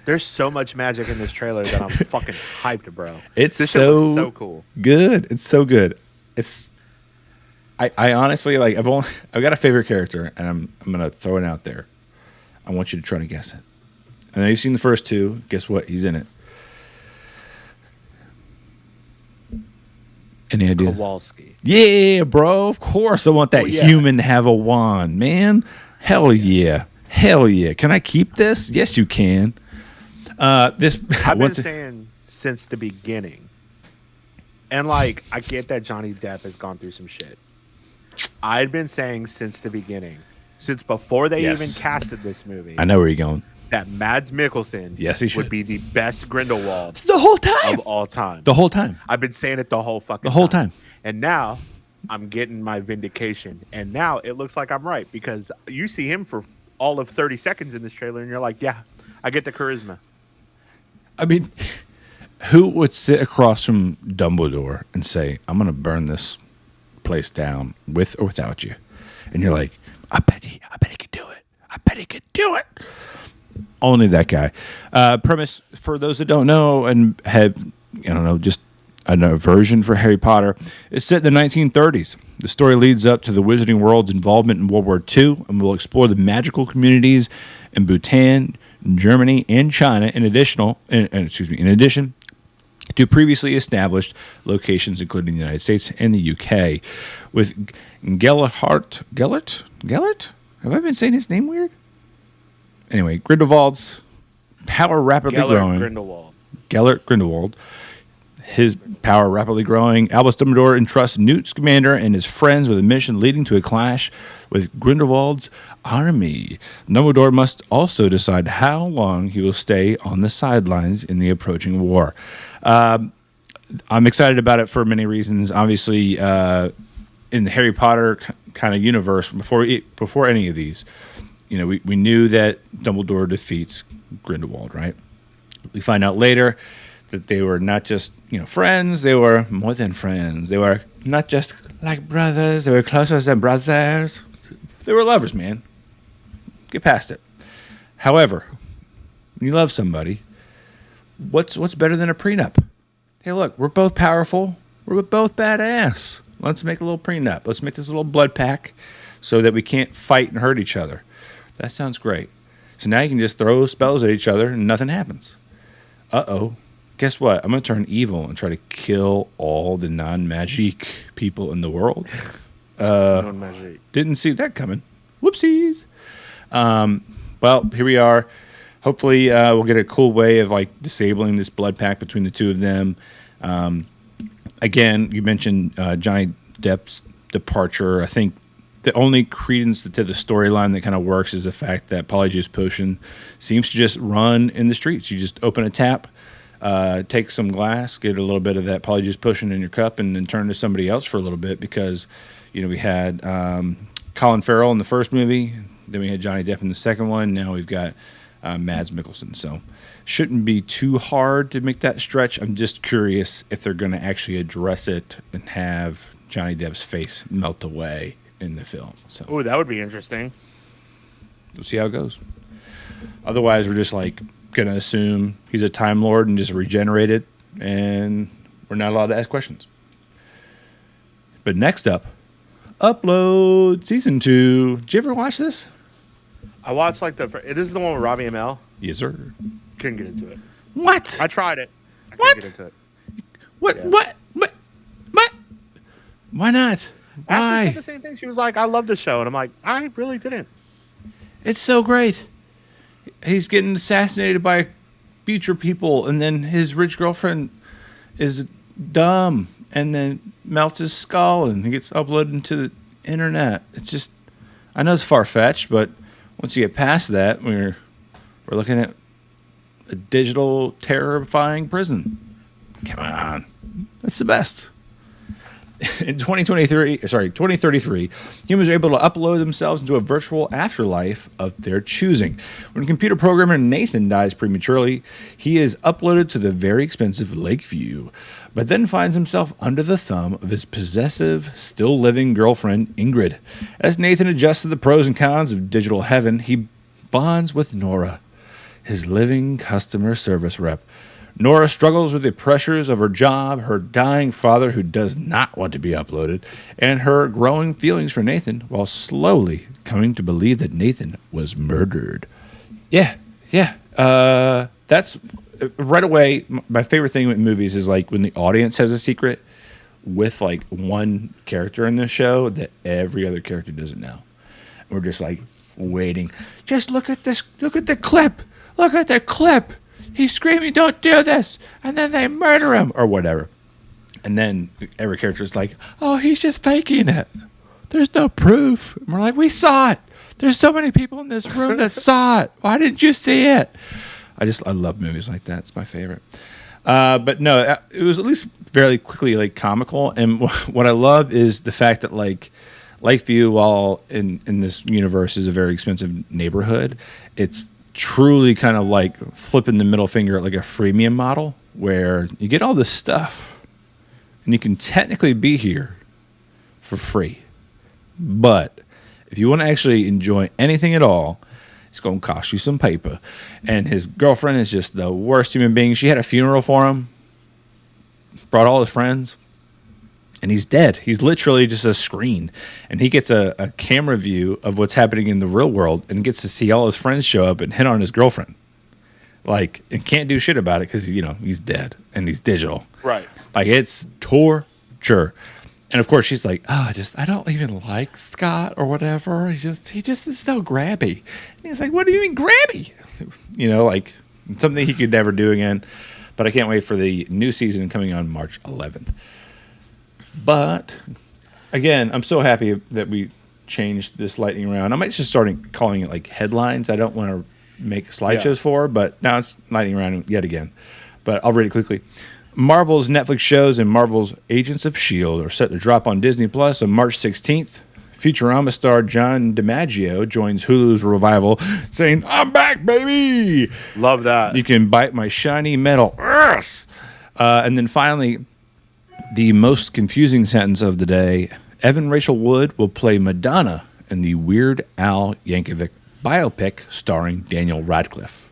There's so much magic in this trailer that I'm fucking hyped, bro. It's this so cool. Good. It's so good. I honestly like. I've got a favorite character, and I'm gonna throw it out there. I want you to try to guess it. I know you've seen the first 2. Guess what? He's in it. Any ideas? Kowalski. Yeah, bro. Of course, I want that human to have a wand, man. Hell yeah. Can I keep this? Yes, you can. I've been saying since the beginning And like, I get that Johnny Depp has gone through some shit. I'd been saying since the beginning, since before they even casted this movie, I know where you're going. that Mads Mikkelsen He should would be the best Grindelwald the whole time of all time. The whole time. I've been saying it the whole time. And now I'm getting my vindication. And now it looks like I'm right because you see him for all of 30 seconds in this trailer and you're like, yeah, I get the charisma. I mean, who would sit across from Dumbledore and say, I'm going to burn this place down with or without you? And you're like, I bet he could do it. I bet he could do it. Only that guy. Premise, for those that don't know and have, just an aversion for Harry Potter, it's set in the 1930s. The story leads up to the wizarding world's involvement in World War II and will explore the magical communities in Bhutan, Germany, and China in addition to previously established locations including the United States and the UK. With Gellert? Have I been saying his name weird? Anyway, Grindelwald's power rapidly growing. Gellert Grindelwald. His power rapidly growing. Albus Dumbledore entrusts Newt Scamander and his friends with a mission leading to a clash with Grindelwald's army. Dumbledore must also decide how long he will stay on the sidelines in the approaching war. I'm excited about it for many reasons. Obviously, in the Harry Potter kind of universe, before any of these, we knew that Dumbledore defeats Grindelwald, right? We find out later that they were not just, friends, they were more than friends. They were not just like brothers, they were closer than brothers. They were lovers, man. Get past it. However, when you love somebody, what's better than a prenup? Hey, look, we're both powerful. We're both badass. Let's make a little prenup. Let's make this little blood pact so that we can't fight and hurt each other. That sounds great. So now you can just throw spells at each other and nothing happens. Uh-oh. Guess what? I'm going to turn evil and try to kill all the non-magic people in the world. Didn't see that coming. Whoopsies. Well, here we are. Hopefully, we'll get a cool way of disabling this blood pact between the two of them. Again, you mentioned Johnny Depp's departure. I think the only credence to the storyline that kind of works is the fact that Polyjuice Potion seems to just run in the streets. You just open a tap, take some glass, get a little bit of that Polyjuice Potion in your cup, and then turn to somebody else for a little bit because, we had Colin Farrell in the first movie, then we had Johnny Depp in the second one, now we've got Mads Mikkelsen. So shouldn't be too hard to make that stretch. I'm just curious if they're going to actually address it and have Johnny Depp's face melt away in the film. So, oh, that would be interesting. We'll see how it goes. Otherwise, we're just gonna assume he's a Time Lord and just regenerated, and we're not allowed to ask questions. But next up, Upload Season 2. Did you ever watch this? I watched this is the one with Robbie Amell. Yes, sir. Couldn't get into it. What? I tried it. I what? couldn't get into it. What? Yeah. What? Why not? Why? Ashley said the same thing. She was like, I love the show. And I'm like, I really didn't. It's so great. He's getting assassinated by future people, and then his rich girlfriend is dumb and then melts his skull and he gets uploaded into the internet. It's just, I know it's far-fetched, but once you get past that, we're looking at a digital terrifying prison. Come on. That's the best. In 2033, humans are able to upload themselves into a virtual afterlife of their choosing. When computer programmer Nathan dies prematurely, he is uploaded to the very expensive Lakeview, but then finds himself under the thumb of his possessive, still living girlfriend, Ingrid. As Nathan adjusts to the pros and cons of digital heaven, he bonds with Nora, his living customer service rep. Nora struggles with the pressures of her job, her dying father who does not want to be uploaded, and her growing feelings for Nathan while slowly coming to believe that Nathan was murdered. Yeah. That's right away. My favorite thing with movies is when the audience has a secret with one character in the show that every other character doesn't know. We're just waiting. Just look at this. Look at the clip. Look at the clip. He's screaming, don't do this. And then they murder him or whatever. And then every character is like, oh, he's just faking it. There's no proof. And we're like, we saw it. There's so many people in this room that saw it. Why didn't you see it? I love movies like that. It's my favorite. But no, it was at least fairly quickly like comical. And what I love is the fact that like Lakeview, while in this universe is a very expensive neighborhood, it's truly kind of like flipping the middle finger at like a freemium model where you get all this stuff and you can technically be here for free. But if you want to actually enjoy anything at all, it's going to cost you some paper. And his girlfriend is just the worst human being. She had a funeral for him, brought all his friends, and he's dead. He's literally just a screen. And he gets a camera view of what's happening in the real world and gets to see all his friends show up and hit on his girlfriend. Like, and can't do shit about it because, he's dead and he's digital. Right. Like, it's torture. And of course, she's like, "Oh, I don't even like Scott or whatever. He just is so grabby." And he's like, "What do you mean grabby?" Like something he could never do again. But I can't wait for the new season coming on March 11th. But again, I'm so happy that we changed this lightning round. I might just start calling it like headlines. I don't want to make slideshows for, but now it's lightning round yet again. But I'll read it quickly. Marvel's Netflix shows and Marvel's Agents of S.H.I.E.L.D. are set to drop on Disney Plus on March 16th. Futurama star John DiMaggio joins Hulu's revival, saying, "I'm back, baby!" Love that. You can bite my shiny metal. Yes! And then finally, the most confusing sentence of the day. Evan Rachel Wood will play Madonna in the Weird Al Yankovic biopic starring Daniel Radcliffe.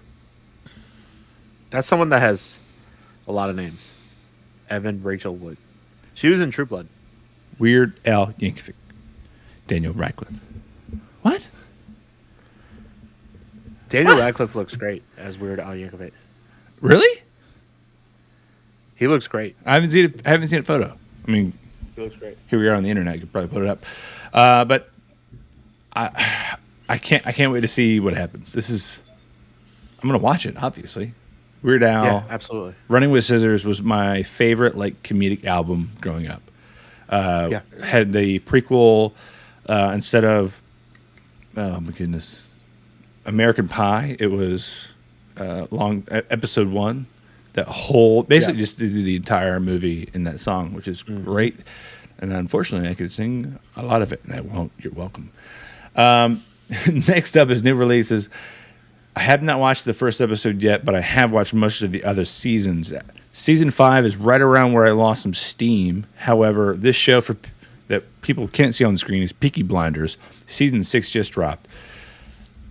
That's someone that has a lot of names. Evan Rachel Wood. She was in True Blood. Weird Al Yankovic. Daniel Radcliffe. What? Daniel Radcliffe looks great as Weird Al Yankovic. Really? He looks great. I haven't seen a photo. I mean, He looks great. here we are on the internet. You could probably put it up. But I can't wait to see what happens. I'm gonna watch it, obviously. Weird Al. Yeah, absolutely. Running with Scissors was my favorite comedic album growing up. Had the prequel instead of my goodness, American Pie. It was episode 1. That whole basically just did the entire movie in that song, which is great. And unfortunately, I could sing a lot of it, and I won't. You're welcome. Next up is new releases. I have not watched the first episode yet, but I have watched most of the other seasons. Season 5 is right around where I lost some steam. However, this show that people can't see on the screen is Peaky Blinders. Season 6 just dropped.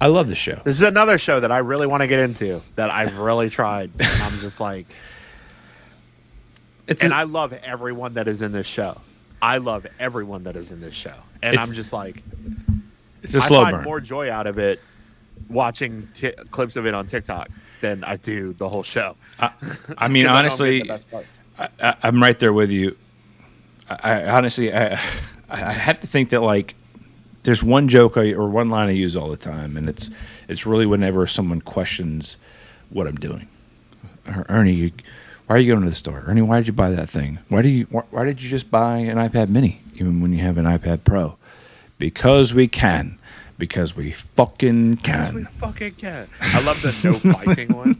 I love the show. This is another show that I really want to get into that I've really tried. And I'm just like... I love everyone that is in this show. And I'm just like... It's a slow burn. I find more joy out of it watching clips of it on TikTok than I do the whole show. I mean, honestly, I'm right there with you. I honestly have to think that there's one joke or one line I use all the time, and it's really whenever someone questions what I'm doing. Ernie, why are you going to the store? Ernie, why did you buy that thing? Why did you just buy an iPad Mini even when you have an iPad Pro? Because we can. Because we fucking can. I love the no fighting one.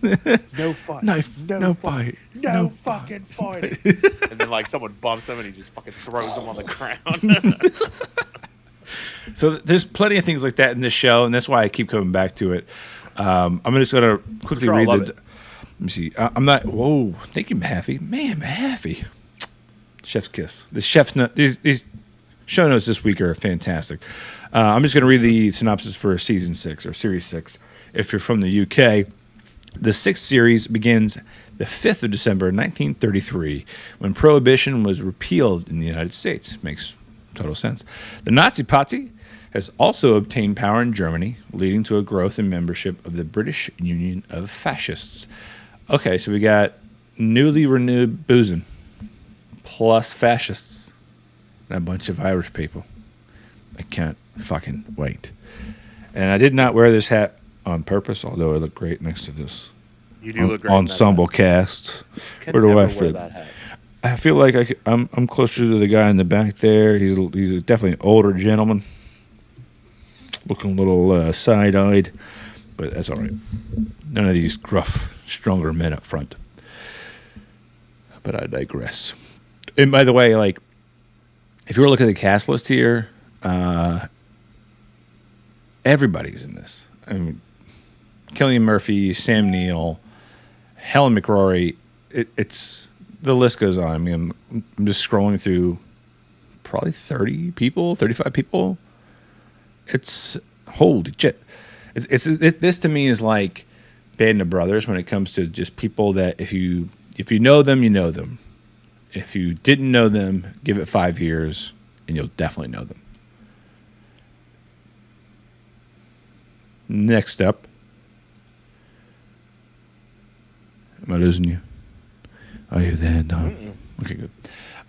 No fight. No fight. No fucking fighting. And then someone bumps him and he just fucking throws him on the ground. So there's plenty of things like that in this show, and that's why I keep coming back to it. I'm just going to quickly read Let me see. I'm not... Whoa. Thank you, Mahaffey. Man, Mahaffey. Chef's kiss. These show notes this week are fantastic. I'm just going to read the synopsis for Season 6 or Series 6. If you're from the UK, the 6th series begins the 5th of December 1933 when Prohibition was repealed in the United States. Makes total sense. The Nazi Party has also obtained power in Germany, leading to a growth in membership of the British Union of Fascists. Okay, so we got newly renewed boozing plus fascists and a bunch of Irish people. I can't fucking wait. And I did not wear this hat on purpose, although it looked great next to this You do look great. Ensemble cast. Where do I fit? I feel like I'm closer to the guy in the back there. He's definitely an older gentleman, looking a little side-eyed, but that's all right. None of these gruff, stronger men up front. But I digress. And by the way, like, if you were looking at the cast list here, everybody's in this. I mean, Cillian Murphy, Sam Neill, Helen McCrory. It's the list goes on. I mean, I'm just scrolling through probably 30 people, 35 people. It's holy shit. This to me is like Band of Brothers when it comes to just people that if you know them, you know them. If you didn't know them, give it 5 years and you'll definitely know them. Next up. Am I losing you? Are you there, Don? Mm-mm. Okay, good.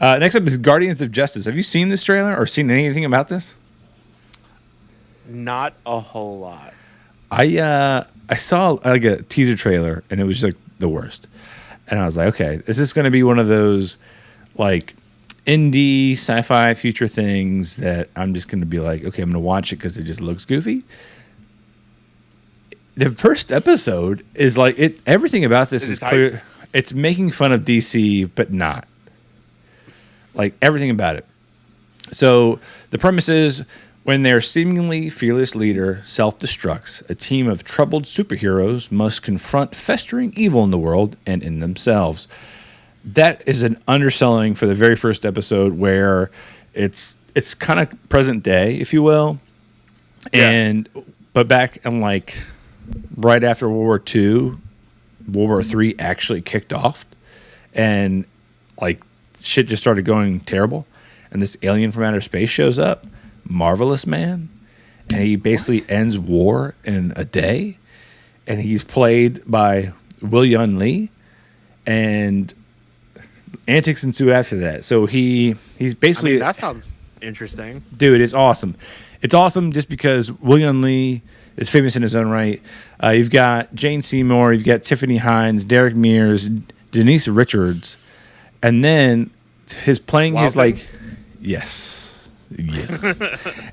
Next up is Guardians of Justice. Have you seen this trailer or seen anything about this? Not a whole lot. I saw like a teaser trailer and it was like the worst. And I was like, okay, is this going to be one of those like indie sci-fi future things that I'm just going to be like, okay, I'm going to watch it because it just looks goofy? The first episode is like it. Everything about this is clear. It's making fun of DC, but not. Like everything about it. So the premise is when their seemingly fearless leader self-destructs, a team of troubled superheroes must confront festering evil in the world and in themselves. That is an underselling for the very first episode where it's kind of present day, if you will. Yeah. But back in like right after World War II, World War III actually kicked off and like shit just started going terrible. And this alien from outer space shows up, Marvelous Man, and he basically ends war in a day. And he's played by Will Lee, and antics ensue after that. So he's basically... I mean, that sounds interesting. Dude, it's awesome. It's awesome just because William Lee is famous in his own right. You've got Jane Seymour, you've got Tiffany Hines, Derek Mears, Denise Richards, and then his playing his like... Yes.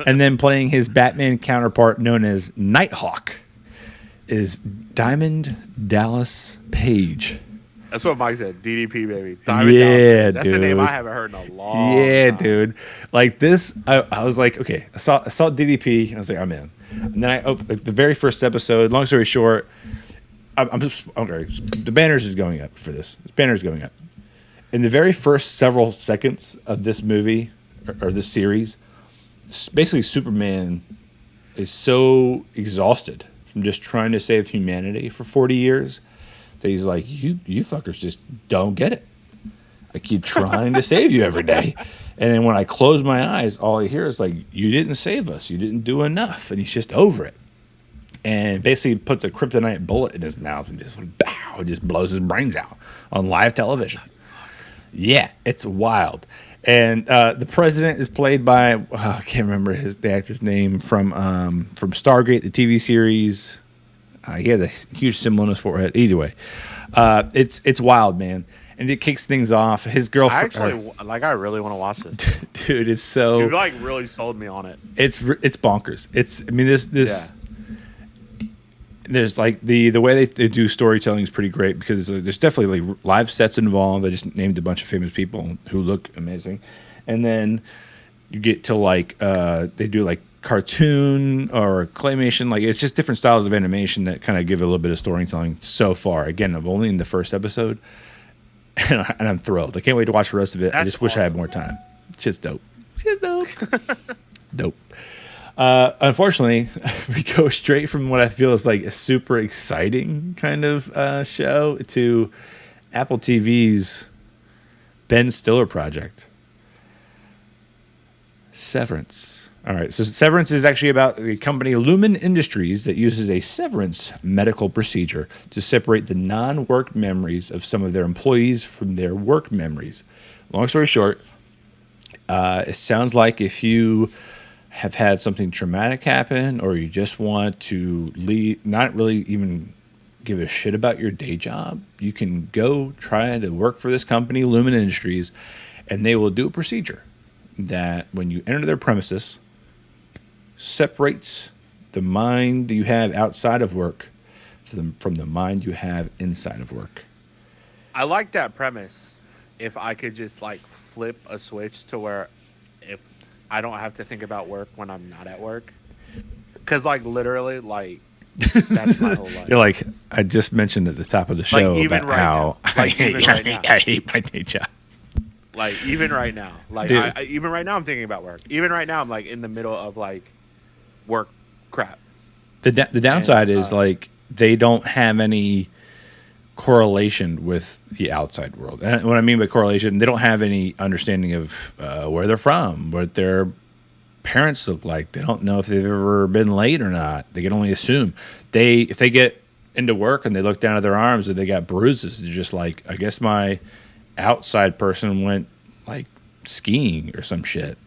And then playing his Batman counterpart known as Nighthawk is Diamond Dallas Page. That's what Mike said. DDP, baby. Diamond Dallas. That's dude. a name I haven't heard in a long time. Dude. Like this, I was like, okay, I saw DDP, and I was like, I'm in. And then I opened the very first episode. Long story short, okay, the banners is going up for this. This banner is going up. In the very first several seconds of this movie or this series, basically Superman is so exhausted from just trying to save humanity for 40 years that he's like, you fuckers just don't get it. I keep trying to save you every day. And then when I close my eyes, all I hear is like, you didn't save us. You didn't do enough. And he's just over it. And basically puts a kryptonite bullet in his mouth and just, bow, it just blows his brains out on live television. Yeah, it's wild. And the president is played by, I can't remember the actor's name from Stargate, the TV series. He had a huge symbol on his forehead. Either way, it's wild, man. And it kicks things off. His girlfriend. I really want to watch this. Dude, it's so. You like really sold me on it. It's bonkers. This. There's like the way they do storytelling is pretty great because there's definitely like live sets involved. I just named a bunch of famous people who look amazing, and then you get to like they do like cartoon or claymation. Like it's just different styles of animation that kind of give a little bit of storytelling. So far, again, I'm only in the first episode, and I'm thrilled. I can't wait to watch the rest of it. I just wish I had more time. It's just dope. Dope. Unfortunately, we go straight from what I feel is like a super exciting kind of show to Apple TV's Ben Stiller project, Severance. All right, so Severance is actually about the company Lumen Industries that uses a severance medical procedure to separate the non-work memories of some of their employees from their work memories. Long story short, it sounds like if you have had something traumatic happen or you just want to leave, not really even give a shit about your day job, you can go try to work for this company, Lumen Industries, and they will do a procedure that when you enter their premises, separates the mind you have outside of work from the mind you have inside of work. I like that premise. If I could just like flip a switch to where if I don't have to think about work when I'm not at work, because like literally like that's my whole life. You're like, I just mentioned at the top of the show about how I hate my day job. Like even right now, like even right now I'm thinking about work. Even right now I'm like in the middle of like work crap. The downside is like they don't have any correlation with the outside world. And what I mean by correlation, they don't have any understanding of where they're from, what their parents look like. They don't know if they've ever been late or not. They can only assume. If they get into work and they look down at their arms and they got bruises, they're just like, I guess my outside person went like skiing or some shit.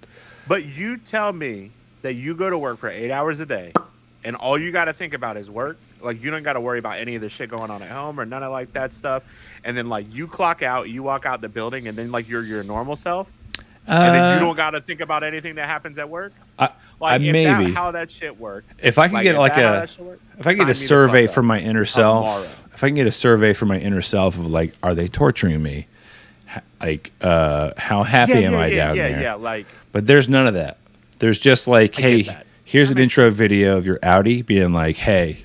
But you tell me that you go to work for 8 hours a day and all you got to think about is work. Like you don't got to worry about any of the shit going on at home or none of like that stuff. And then like you clock out, you walk out the building and then like you're your normal self. And then you don't got to think about anything that happens at work. Maybe how that shit worked. If I can get if I get a survey from my inner self, if I can get a survey from my inner self of like, are they torturing me? Like, how happy am I down there? Yeah, like. But there's none of that. There's just like, hey, here's an intro video of your Audi being like, hey,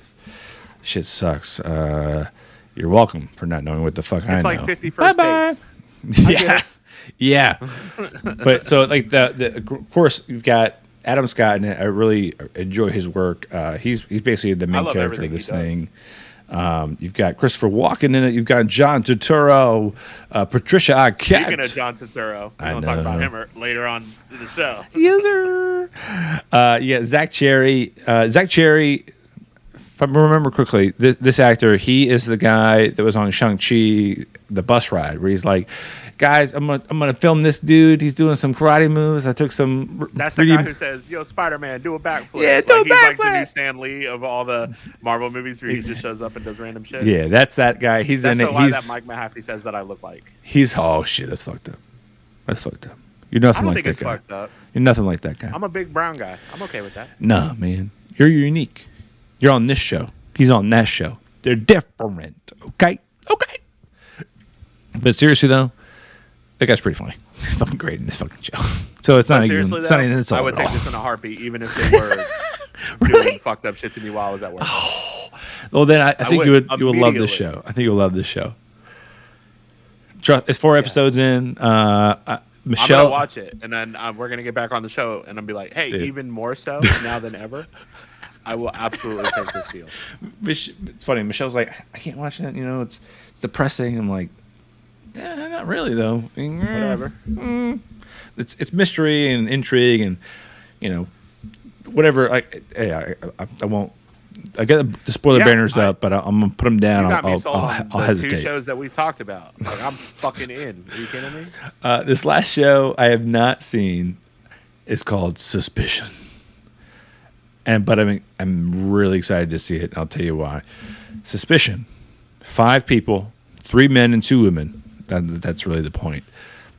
shit sucks. You're welcome for not knowing what the fuck I know. It's like 51st dates. Yeah. Yeah. But so like of course you've got Adam Scott, and I really enjoy his work. He's basically the main character of this thing. You've got Christopher Walken in it. You've got John Turturro, Patricia Arquette. Speaking of John Turturro, we're going to talk about him later on in the show. Yes, sir. Yeah, Zach Cherry. Zach Cherry, if I remember quickly, this actor, he is the guy that was on Shang-Chi, the bus ride, where he's like, guys, I'm gonna film this dude. He's doing some karate moves. I took some. That's the guy who says, "Yo, Spider-Man, do a backflip." Yeah, do a backflip. He's like the new Stan Lee of all the Marvel movies, where he just shows up and does random shit. Yeah, that's that guy. He's in it. That's that Mike Mahaffey says that I look like. Oh shit, that's fucked up. That's fucked up. You're nothing like that guy. Fucked up. You're nothing like that guy. I'm a big brown guy. I'm okay with that. Nah, man, you're unique. You're on this show. He's on that show. They're different. Okay. But seriously though. That guy's pretty funny. He's fucking great in this fucking show. So it's not even. It's not even insult. I would take this in a heartbeat, even if they were doing fucking fucked up shit to me while I was at work. Oh. Well, then I think you would love this show. I think you'll love this show. It's 4 episodes in. Michelle, I'm gonna watch it, and then we're gonna get back on the show, and I'll be like, hey, dude. Even more so now than ever. I will absolutely take this deal. It's funny. Michelle's like, I can't watch that. You know, it's depressing. I'm like. Yeah, not really though. Whatever. It's mystery and intrigue and whatever. I won't. I got the spoiler banners up, but I'm gonna put them down. I'll hesitate. 2 shows that we've talked about. Like, I'm fucking in. Are you kidding me? This last show I have not seen is called Suspicion, but I'm really excited to see it. And I'll tell you why. Suspicion. 5 people, 3 men and 2 women. That's really the point.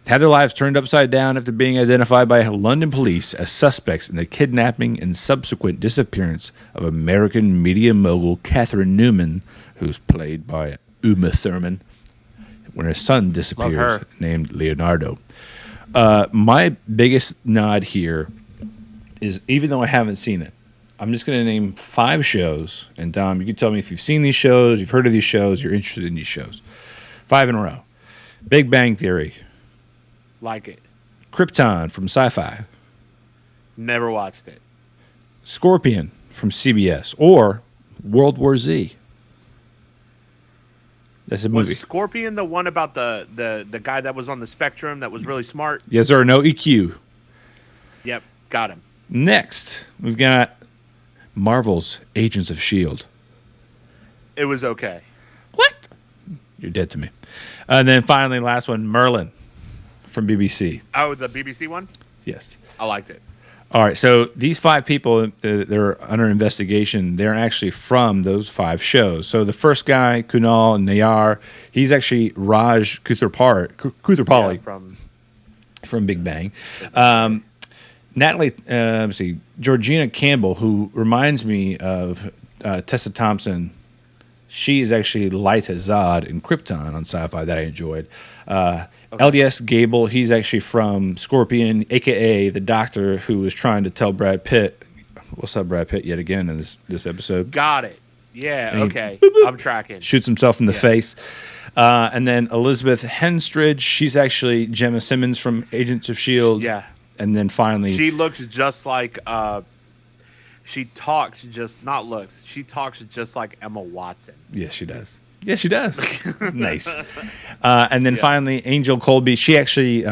Had their lives turned upside down after being identified by London police as suspects in the kidnapping and subsequent disappearance of American media mogul Catherine Newman, who's played by Uma Thurman, when her son disappears, named Leonardo. My biggest nod here is, even though I haven't seen it, I'm just going to name 5 shows, and Dom, you can tell me if you've seen these shows, you've heard of these shows, you're interested in these shows. 5 in a row. Big Bang Theory. Like it. Krypton from Sci-Fi. Never watched it. Scorpion from CBS. Or World War Z. That's a movie. Was Scorpion the one about the guy that was on the spectrum that was really smart? Yes, sir. No EQ. Yep. Got him. Next, we've got Marvel's Agents of S.H.I.E.L.D. It was okay. What? You're dead to me. And then finally, last one, Merlin from BBC. Oh, the BBC one? Yes. I liked it. All right, so these 5 people that are under investigation, they're actually from those 5 shows. So the first guy, Kunal Nayar, he's actually Raj Koothrappali from Big Bang. Natalie, let's see, Georgina Campbell, who reminds me of Tessa Thompson. She is actually Lyta Zod in Krypton on Sci-Fi that I enjoyed. LDS Gable, he's actually from Scorpion, a.k.a. the doctor who was trying to tell Brad Pitt, what's up, Brad Pitt, yet again in this episode. Got it. Yeah, okay. I'm tracking. Shoots himself in the face. And then Elizabeth Henstridge, she's actually Gemma Simmons from Agents of S.H.I.E.L.D. Yeah. And then finally... She looks just like... she talks just... Not looks. She talks just like Emma Watson. Yes, she does. Yes, she does. Nice. And then finally, Angel Colby. She actually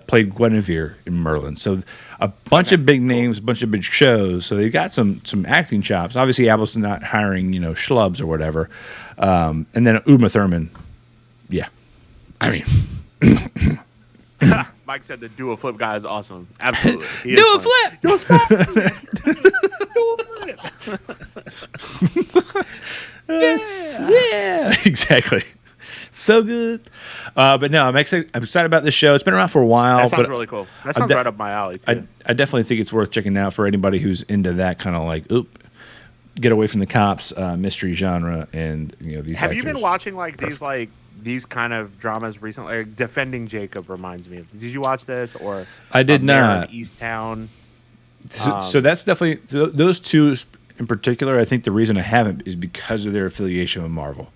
played Guinevere in Merlin. So a bunch of big names, a bunch of big shows. So they've got some acting chops. Obviously, Apple's not hiring, schlubs or whatever. And then Uma Thurman. Yeah. I mean... Mike said the do a flip guy is awesome. Absolutely. Do a flip! Do a flip! Do a flip! Yeah, exactly. So good. But no, I'm excited about this show. It's been around for a while. That sounds really cool. That sounds right up my alley, too. I definitely think it's worth checking out for anybody who's into that kind of like, get away from the cops, mystery genre, and these. Have you been watching these kind of dramas recently? Like Defending Jacob reminds me of. Did you watch this or? I did not. Easttown. So that's definitely those two in particular. I think the reason I haven't is because of their affiliation with Marvel.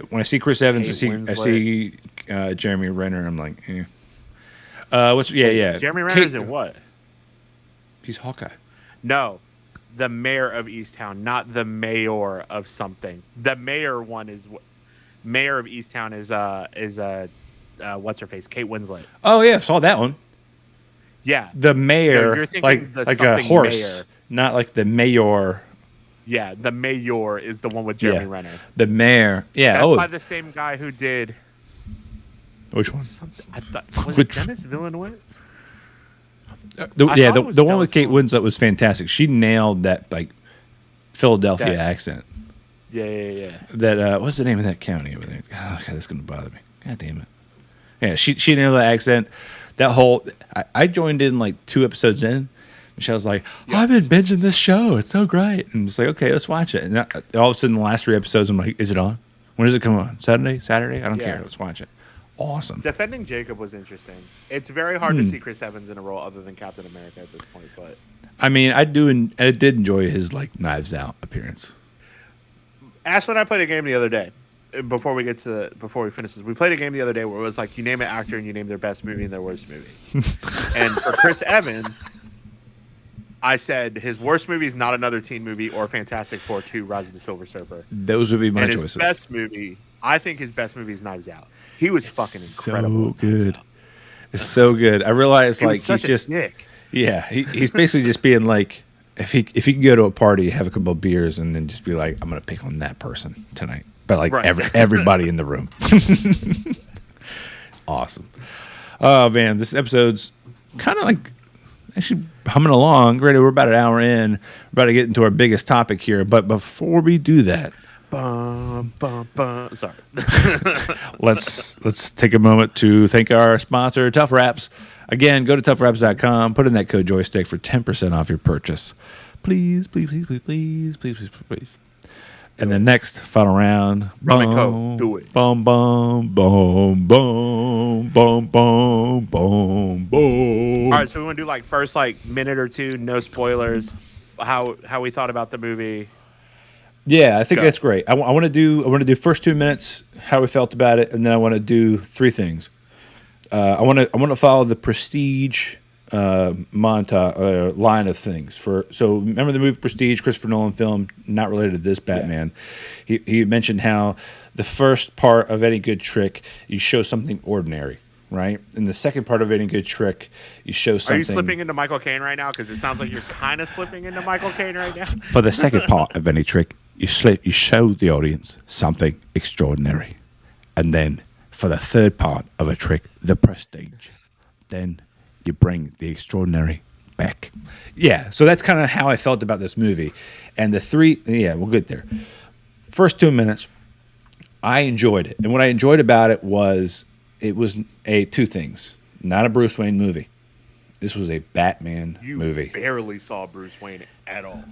When I see Chris Evans, I see Jeremy Renner. I'm like, yeah. Jeremy Renner's in what? He's Hawkeye. No, the mayor of Easttown, not the mayor of something. The mayor one is mayor of Easttown is what's her face? Kate Winslet. Oh yeah, saw that one. Yeah, the mayor, you're like a horse, mayor. Not like the mayor. Yeah, the mayor is the one with Jeremy Renner. The mayor, yeah. That's by the same guy who did. Which one? I thought was it Dennis Villeneuve? The one with Kate Winslet was fantastic. She nailed that Philadelphia accent. Yeah. That what's the name of that county over there? Oh God, that's gonna bother me. God damn it. Yeah, she nailed that accent. That whole I joined in 2 episodes in. Michelle's like, I've been binging this show. It's so great. And it's like, okay, let's watch it. And all of a sudden, the last 3 episodes, I'm like, is it on? When does it come on? Saturday? I don't care. Let's watch it. Awesome. Defending Jacob was interesting. It's very hard to see Chris Evans in a role other than Captain America at this point. But I mean, I did enjoy his Knives Out appearance. Ashley and I played a game the other day. Before we finish this, we played a game the other day where it was you name an actor and you name their best movie and their worst movie. And for Chris Evans, I said his worst movie is Not Another Teen Movie or Fantastic Four 2: Rise of the Silver Surfer. Those would be my choices. His best movie, I think his best movie is Knives Out. He was fucking incredible. So good. It's so good. I realized he's just dick. Yeah, he's basically just being if he can go to a party, have a couple of beers, and then just be like, I'm gonna pick on that person tonight. But everybody in the room. Awesome. Oh man, this episode's kind of actually humming along. Ready? We're about an hour in. We're about to get into our biggest topic here. But before we do that, sorry. let's take a moment to thank our sponsor, Tough Wraps. Again, go to toughwraps.com. Put in that code joystick for 10% off your purchase. Please. And then next final round. Rum and Coke. Do it. Boom. All right, so we want to do first minute or two, no spoilers. How we thought about the movie. Yeah, I think that's great. I want to do first 2 minutes how we felt about it, and then I want to do 3 things. I want to follow the Prestige montage line of things. So remember the movie Prestige, Christopher Nolan film, not related to this Batman. Yeah. He mentioned how the first part of any good trick, you show something ordinary, right? And the second part of any good trick, you show something. Are you slipping into Michael Caine right now? Because it sounds like you're kind of slipping into Michael Caine right now. For the second part of any trick, you show the audience something extraordinary, and then for the third part of a trick, the Prestige, then you bring the extraordinary back. Yeah, so that's kind of how I felt about this movie. And we'll get there. First 2 minutes, I enjoyed it. And what I enjoyed about it was two things. Not a Bruce Wayne movie. This was a Batman movie. You barely saw Bruce Wayne at all.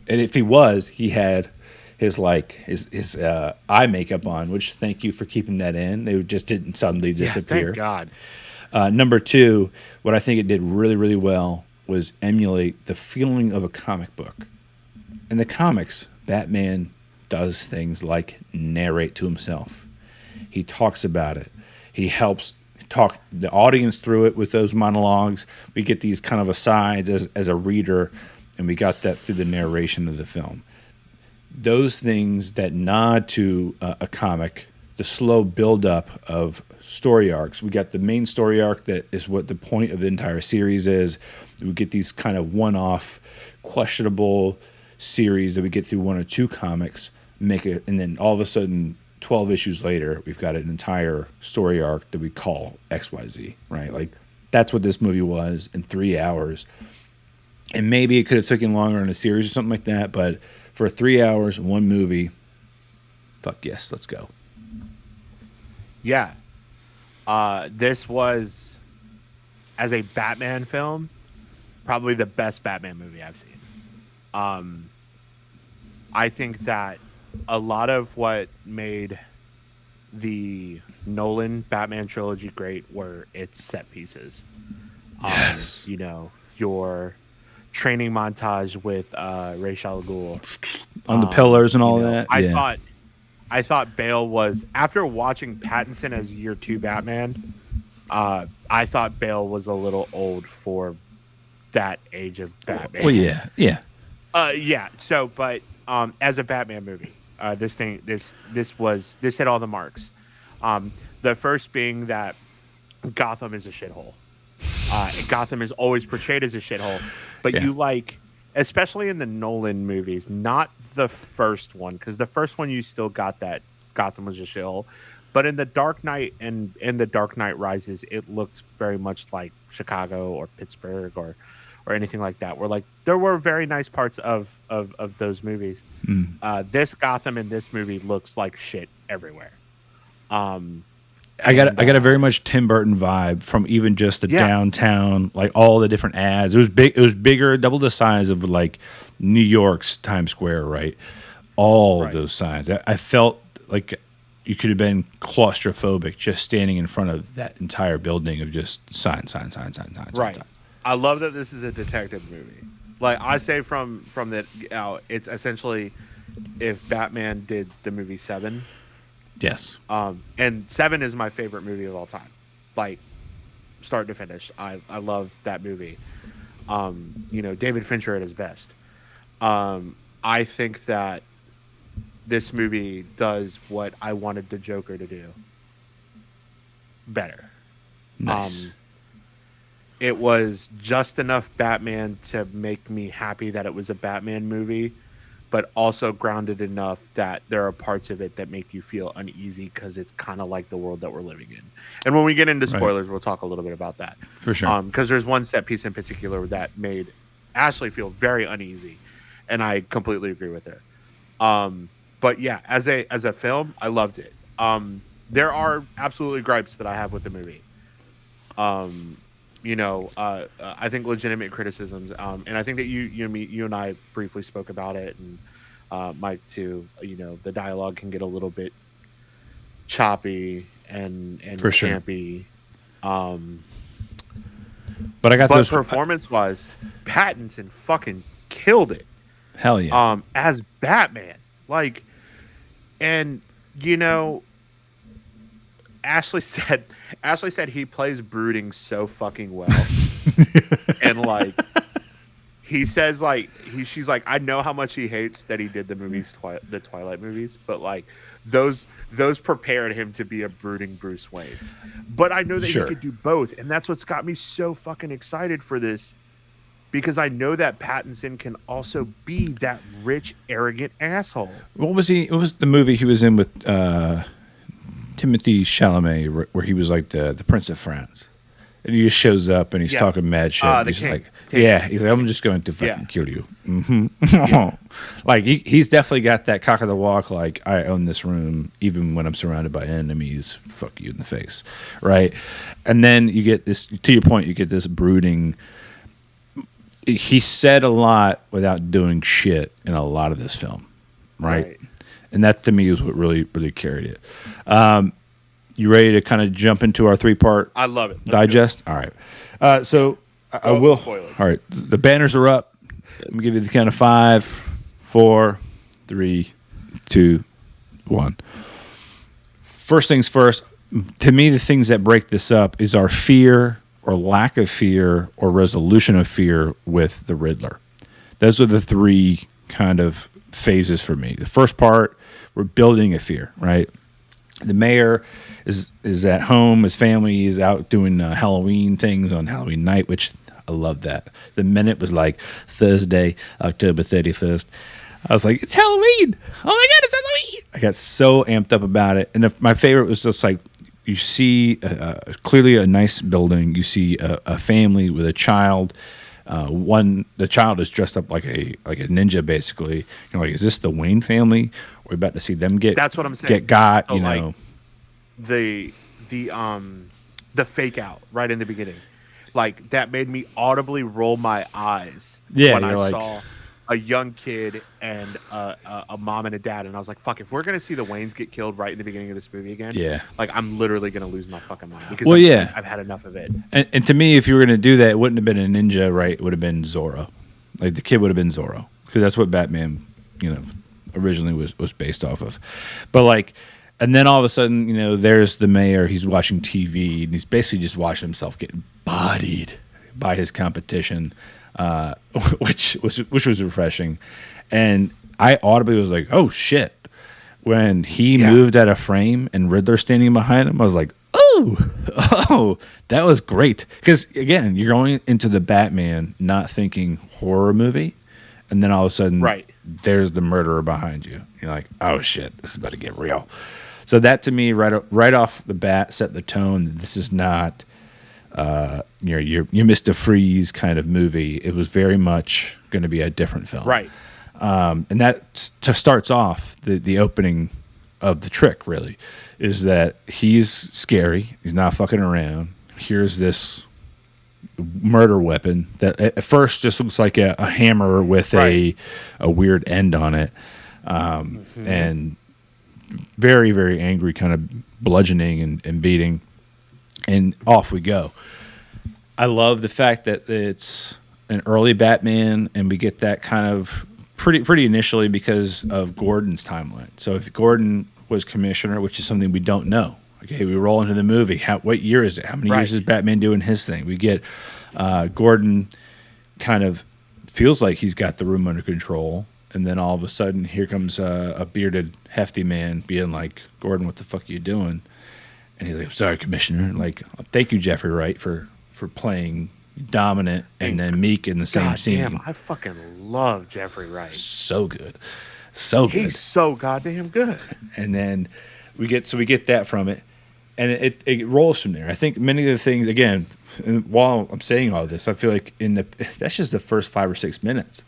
And if he was, he had his eye makeup on, which thank you for keeping that in. They just didn't suddenly disappear. Thank God. Number two, what I think it did really, really well was emulate the feeling of a comic book. In the comics, Batman does things like narrate to himself. He talks about it. He helps talk the audience through it with those monologues. We get these kind of asides as a reader, and we got that through the narration of the film. Those things that nod to a comic, the slow build-up of story arcs. We got the main story arc that is what the point of the entire series is. We get these kind of one-off, questionable series that we get through one or two comics, and then all of a sudden, 12 issues later, we've got an entire story arc that we call XYZ, right? Like, that's what this movie was in 3 hours. And maybe it could have taken longer in a series or something like that, but for 3 hours, one movie, fuck yes, let's go. Yeah. This was, as a Batman film, probably the best Batman movie I've seen. I think that a lot of what made the Nolan Batman trilogy great were its set pieces. Yes. Your training montage with Ra's al Ghul on the pillars and all that. I thought Bale was, after watching Pattinson as year 2 Batman, I thought Bale was a little old for that age of Batman. Well, yeah. Yeah. So, but as a Batman movie, this hit all the marks. The first being that Gotham is a shithole. Gotham is always portrayed as a shithole, but especially in the Nolan movies, not the first one, because the first one you still got that Gotham was a shithole, but in the Dark Knight and in the Dark Knight Rises, it looked very much like Chicago or Pittsburgh or anything like that. Where there were very nice parts of those movies. This Gotham in this movie looks like shit everywhere. I got a very much Tim Burton vibe from even just the downtown, like all the different ads. It was big. It was bigger, double the size of like New York's Times Square, right? All of those signs. I felt like you could have been claustrophobic just standing in front of that entire building of just signs. Right. I love that this is a detective movie. Like I say from the it's essentially if Batman did the movie Seven. Yes. And Seven is my favorite movie of all time. Like start to finish. I love that movie. David Fincher at his best. I think that this movie does what I wanted the Joker to do better. Nice. It was just enough Batman to make me happy that it was a Batman movie, but also grounded enough that there are parts of it that make you feel uneasy because it's kind of like the world that we're living in. And when we get into spoilers, we'll talk a little bit about that. For sure. Because there's one set piece in particular that made Ashley feel very uneasy, and I completely agree with her. But yeah, as a film, I loved it. There are absolutely gripes that I have with the movie. I think legitimate criticisms, and I think that you and I briefly spoke about it, and Mike too. The dialogue can get a little bit choppy and for sure. campy. But performance-wise, Pattinson fucking killed it. Hell yeah. As Batman, Ashley said he plays brooding so fucking well. And he says she's like, I know how much he hates that he did the movies, the Twilight movies, but those prepared him to be a brooding Bruce Wayne. But I know that he could do both, and that's what's got me so fucking excited for this, because I know that Pattinson can also be that rich, arrogant asshole. What was he? What was the movie he was in with Timothy Chalamet, where he was like the Prince of France? And he just shows up and he's talking mad shit. He's king. like, King. yeah, he's like, I'm just going to fucking kill you. Like he's definitely got that cock of the walk. Like, I own this room, even when I'm surrounded by enemies. Fuck you in the face, right? And then you get this. To your point, you get this brooding. He said a lot without doing shit in a lot of this film, right? And that to me is what really carried it. You ready to kind of jump into our 3-part? I love it. Let's digest. All right. So I will. Spoilers. All right. The banners are up. Let me give you the count of 5, 4, 3, 2, 1. First things first. To me, the things that break this up is our fear or lack of fear or resolution of fear with the Riddler. Those are the 3 kind of phases for me. The first part, we're building a fear, right? The mayor is at home. His family is out doing Halloween things on Halloween night, which I love that. The minute was like Thursday, October 31st. I was like, it's Halloween. Oh my God, it's Halloween. I got so amped up about it. And my favorite was just like, you see clearly a nice building. You see a family with a child. The child is dressed up like a ninja, basically. You're like, is this the Wayne family? We're about to see them get. That's what I'm saying. Get got, so, you know. The fake out right in the beginning, like that made me audibly roll my eyes when I saw a young kid and a mom and a dad, and I was like, "Fuck! If we're gonna see the Waynes get killed right in the beginning of this movie again, like I'm literally gonna lose my fucking mind because I've had enough of it." And to me, if you were gonna do that, it wouldn't have been a ninja, right? It would have been Zorro. Like the kid would have been Zorro because that's what Batman, originally was based off of. But like, and then all of a sudden, there's the mayor. He's watching TV and he's basically just watching himself get bodied by his competition. Which was refreshing, and I audibly was like, "Oh shit!" When he moved out of frame and Riddler standing behind him, I was like, "Oh, that was great." Because again, you're going into the Batman not thinking horror movie, and then all of a sudden, there's the murderer behind you. You're like, "Oh shit, this is about to get real." So that to me, right off the bat, set the tone. This is not. Your Mr. Freeze kind of movie. It was very much going to be a different film, right? And that starts off the opening of the trick. Really, is that he's scary. He's not fucking around. Here's this murder weapon that at first just looks like a hammer with a weird end on it, and very, very angry, kind of bludgeoning and beating. And off we go. I love the fact that it's an early Batman, and we get that kind of pretty initially because of Gordon's timeline. So if Gordon was commissioner, which is something we don't know, okay, we roll into the movie. What year is it? How many years is Batman doing his thing? We get Gordon kind of feels like he's got the room under control, and then all of a sudden here comes a bearded, hefty man being like, "Gordon, what the fuck are you doing?" And he's like, "I'm sorry, Commissioner. Like, thank you, Jeffrey Wright, for playing dominant and then meek in the same scene." Damn, I fucking love Jeffrey Wright. So good. So good. He's so goddamn good. And then we get that from it. And it rolls from there. I think many of the things, again, while I'm saying all this, I feel like that's just the first 5 or 6 minutes.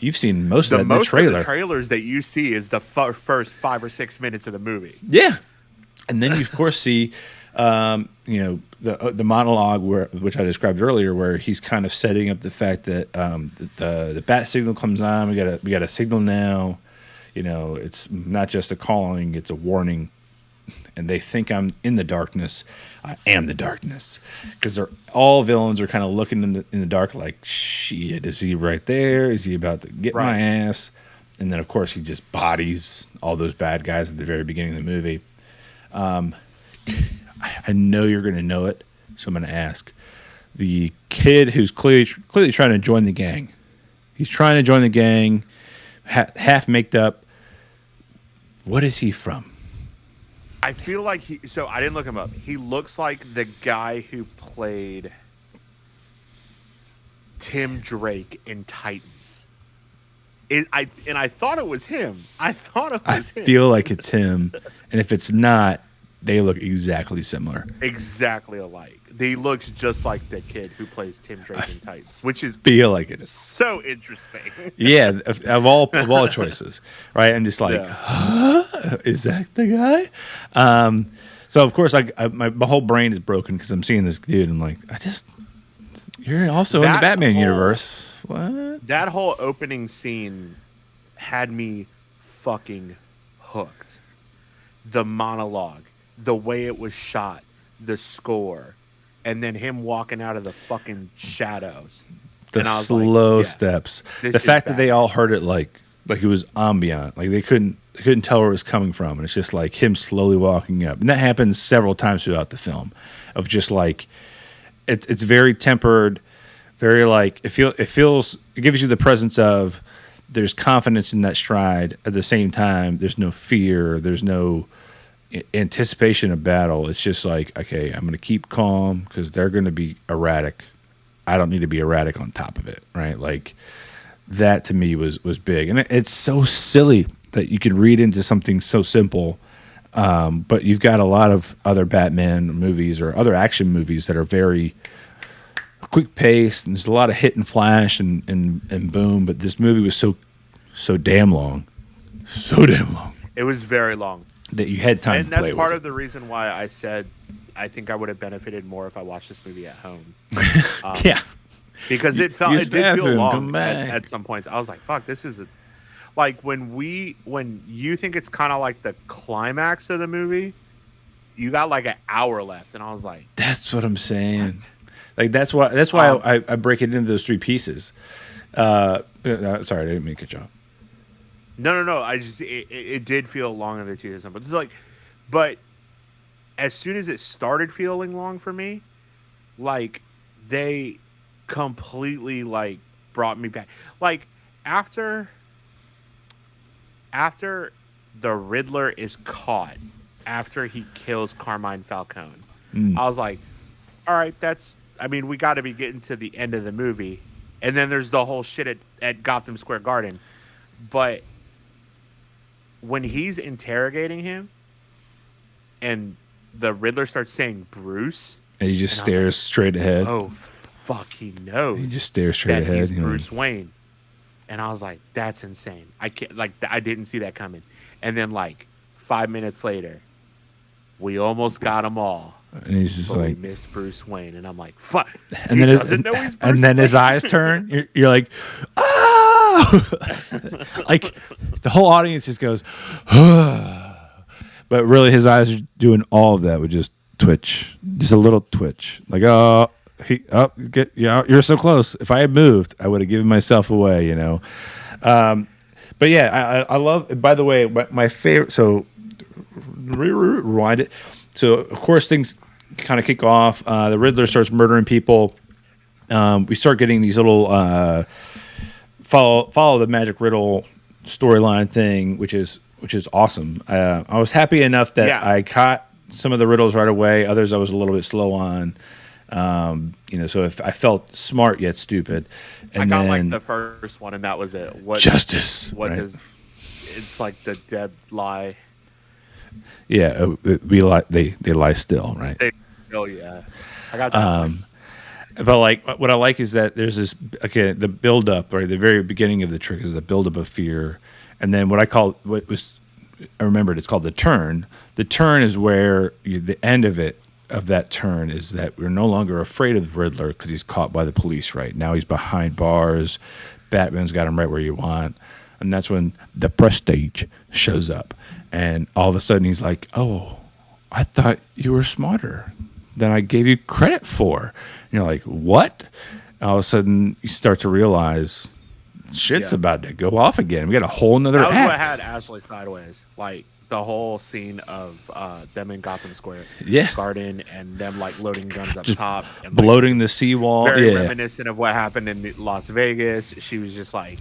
You've seen most of that in the trailer. Most of the trailers that you see is the first 5 or 6 minutes of the movie. Yeah. And then you, of course, see, the monologue which I described earlier, where he's kind of setting up the fact that the bat signal comes on. We got a signal now. It's not just a calling; it's a warning. And they think I'm in the darkness. I am the darkness, because all villains are kind of looking in the dark, like, shit. Is he right there? Is he about to get my ass? And then, of course, he just bodies all those bad guys at the very beginning of the movie. I know you're going to know it, so I'm going to ask. The kid who's clearly trying to join the gang. He's trying to join the gang, half maked up. What is he from? I feel like so I didn't look him up. He looks like the guy who played Tim Drake in Titans. I thought it was him. I feel like it's him. And if it's not, they look exactly similar. Exactly alike. He looks just like the kid who plays Tim Drake in Titans, which is Feel like it. so interesting. Yeah, of all choices, right? And just like, Yeah. huh? Is that the guy? So of course, my whole brain is broken because I'm seeing this dude. And I'm like, you're also in the Batman universe. What? That whole opening scene had me fucking hooked. The monologue, the way it was shot, the score, and then him walking out of the fucking shadows. The slow steps. The fact that they all heard it like it was ambient. Like they couldn't tell where it was coming from. And it's just like him slowly walking up. And that happens several times throughout the film of just like it's very tempered, very like it gives you the presence of there's confidence in that stride. At the same time, there's no fear, there's no anticipation of battle. It's just like, okay, I'm going to keep calm because they're going to be erratic. I don't need to be erratic on top of it, right? Like that to me was big, and it's so silly that you can read into something so simple. But you've got a lot of other Batman movies or other action movies that are very quick paced, and there's a lot of hit and flash and boom. But this movie was so damn long, It was very long. That you had time and to play with. And that's part of the reason why I said I think I would have benefited more if I watched this movie at home. Yeah. Because it did feel long at some points. I was like, fuck, this is like when you think it's kind of like the climax of the movie, you got like an hour left. And I was like, that's what I'm saying. What? Like that's why I break it into those three pieces. Sorry, I didn't mean to cut you off. No. It did feel long in the 2 but as soon as it started feeling long for me, like they completely like brought me back. Like after the Riddler is caught, after he kills Carmine Falcone, I was like, all right, we got to be getting to the end of the movie. And then there's the whole shit at Gotham Square Garden. But when he's interrogating him and the Riddler starts saying Bruce, and he just stares straight ahead. Oh, fuck, he knows. He just stares straight ahead. He's Bruce Wayne. And I was like, that's insane. I didn't see that coming. And then like 5 minutes later, we almost got them all. And he's just like, we missed Bruce Wayne. And I'm like, fuck. And then doesn't know he's Bruce Wayne. His eyes turn. You're like, oh! Like the whole audience just goes, but really his eyes are doing all of that with just twitch, just a little twitch. Like, you're so close. If I had moved, I would have given myself away, But yeah, I love. By the way, my favorite. So rewind it. So of course things kind of kick off. The Riddler starts murdering people. We start getting these little follow the magic riddle storyline thing, which is awesome. I was happy enough that I caught some of the riddles right away. Others I was a little bit slow on. So if I felt smart yet stupid. And I got then, like the first one, and that was it. What justice? What right? is? It's like the dead lie. Yeah, we lie. They lie still, right? Yeah, I got that one. But like, what I like is that there's this the build up, or the very beginning of the trick is the build up of fear, and then I remembered it's called the turn. The turn is where the end of that turn is that we're no longer afraid of the Riddler because he's caught by the police. Right now, he's behind bars. Batman's got him right where you want, and that's when the Prestige shows up, and all of a sudden he's like, "Oh, I thought you were smarter than I gave you credit for." And you're like, "What?" And all of a sudden, you start to realize shit's about to go off again. We got a whole nother act. That was what had Ashley sideways, like the whole scene of them in Gotham Square Garden and them like loading guns up just top and bloating the seawall. Very reminiscent of what happened in Las Vegas. She was like,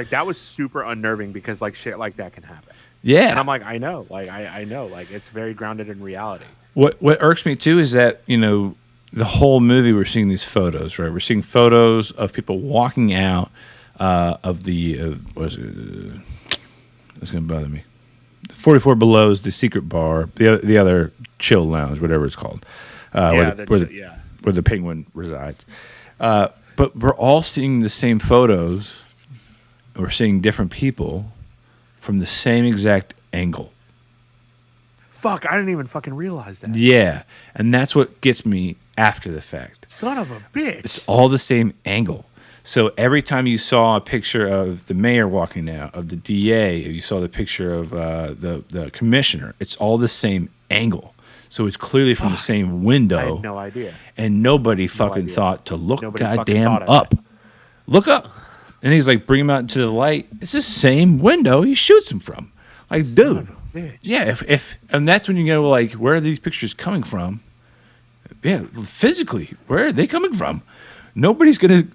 that was super unnerving because like shit like that can happen. Yeah. And I'm like, I know, like I know, like it's very grounded in reality. What irks me too is that, the whole movie we're seeing these photos, right? We're seeing photos of people walking out of the what is it? It's gonna bother me. 44 Below is the secret bar. The other chill lounge, whatever it's called, where the penguin resides. But we're all seeing the same photos. We're seeing different people from the same exact angle. Fuck, I didn't even fucking realize that. Yeah, and that's what gets me after the fact. Son of a bitch. It's all the same angle. So every time you saw a picture of the mayor walking out, of the DA, you saw the picture of the commissioner, it's all the same angle. So it's clearly from the same window. I had no idea. And nobody fucking thought to look goddamn up. Look up. And he's like, bring him out into the light. It's the same window he shoots him from. Like, dude. Yeah, if and that's when you go, like, where are these pictures coming from? Yeah, physically, where are they coming from? Nobody's going to...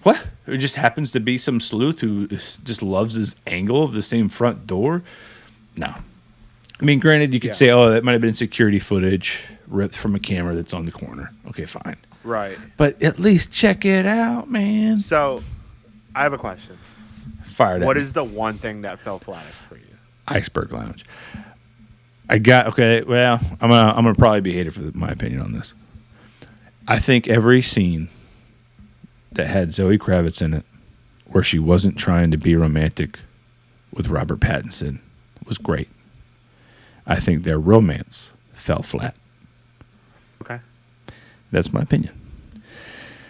What? It just happens to be some sleuth who just loves this angle of the same front door? No. I mean, granted, you could say, oh, that might have been security footage ripped from a camera that's on the corner. Okay, fine. Right. But at least check it out, man. So, I have a question. Fired at What me. is the one thing that fell flattest for you? Iceberg Lounge. I'm gonna probably be hated for my opinion on this. I think every scene that had Zoe Kravitz in it, where she wasn't trying to be romantic with Robert Pattinson, was great. I think their romance fell flat. Okay. That's my opinion.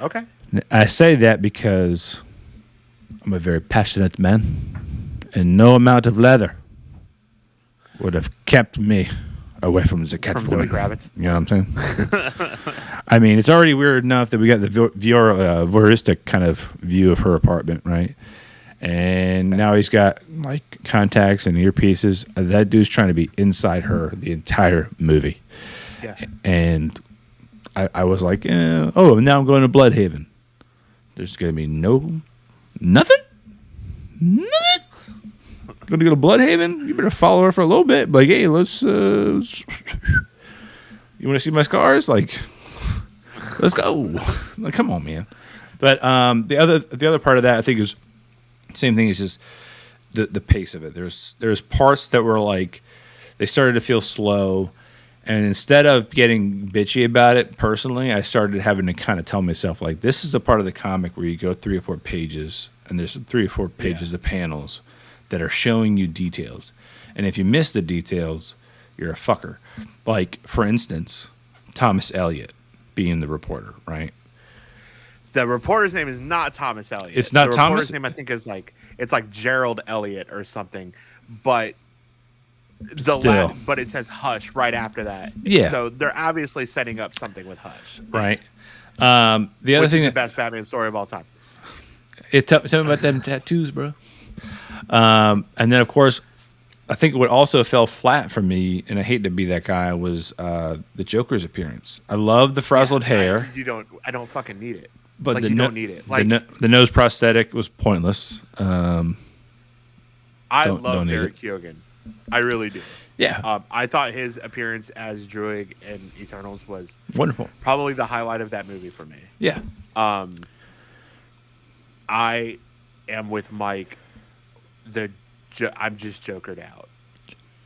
Okay. I say that because I'm a very passionate man, and no amount of leather would have kept me away from the cat Zoe Kravitz. You know what I'm saying? I mean, it's already weird enough that we got the voyeuristic kind of view of her apartment, right? And now he's got like contacts and earpieces. That dude's trying to be inside her the entire movie. Yeah. And I was like, oh, now I'm going to Bloodhaven. There's going to be nothing. Going to go to Bloodhaven? You better follow her for a little bit. Like, hey, let's you want to see my scars? Like, let's go. Like, come on, man. But the other part of that, I think, is same thing. Is just the pace of it. There's parts that were like they started to feel slow, and instead of getting bitchy about it personally, I started having to kind of tell myself, like, this is a part of the comic where you go 3 or 4 pages, and there's 3 or 4 pages of panels that are showing you details. And if you miss the details, you're a fucker. Like, for instance, Thomas Elliot being the reporter, right? The reporter's name is not Thomas Elliot. It's not the Thomas? reporter's name, I think, is it's like Gerald Elliot or something. But but it says Hush right after that. Yeah. So they're obviously setting up something with Hush. Right. The other thing is the best Batman story of all time. Tell me about them tattoos, bro. And then, of course, I think what also fell flat for me, and I hate to be that guy, was the Joker's appearance. I love the frazzled hair. I don't fucking need it. But you don't need it. Like, the nose prosthetic was pointless. I love Derek Keoghan. I really do. Yeah. I thought his appearance as Druig in Eternals was wonderful. Probably the highlight of that movie for me. Yeah. I am with Mike. I'm just jokered out.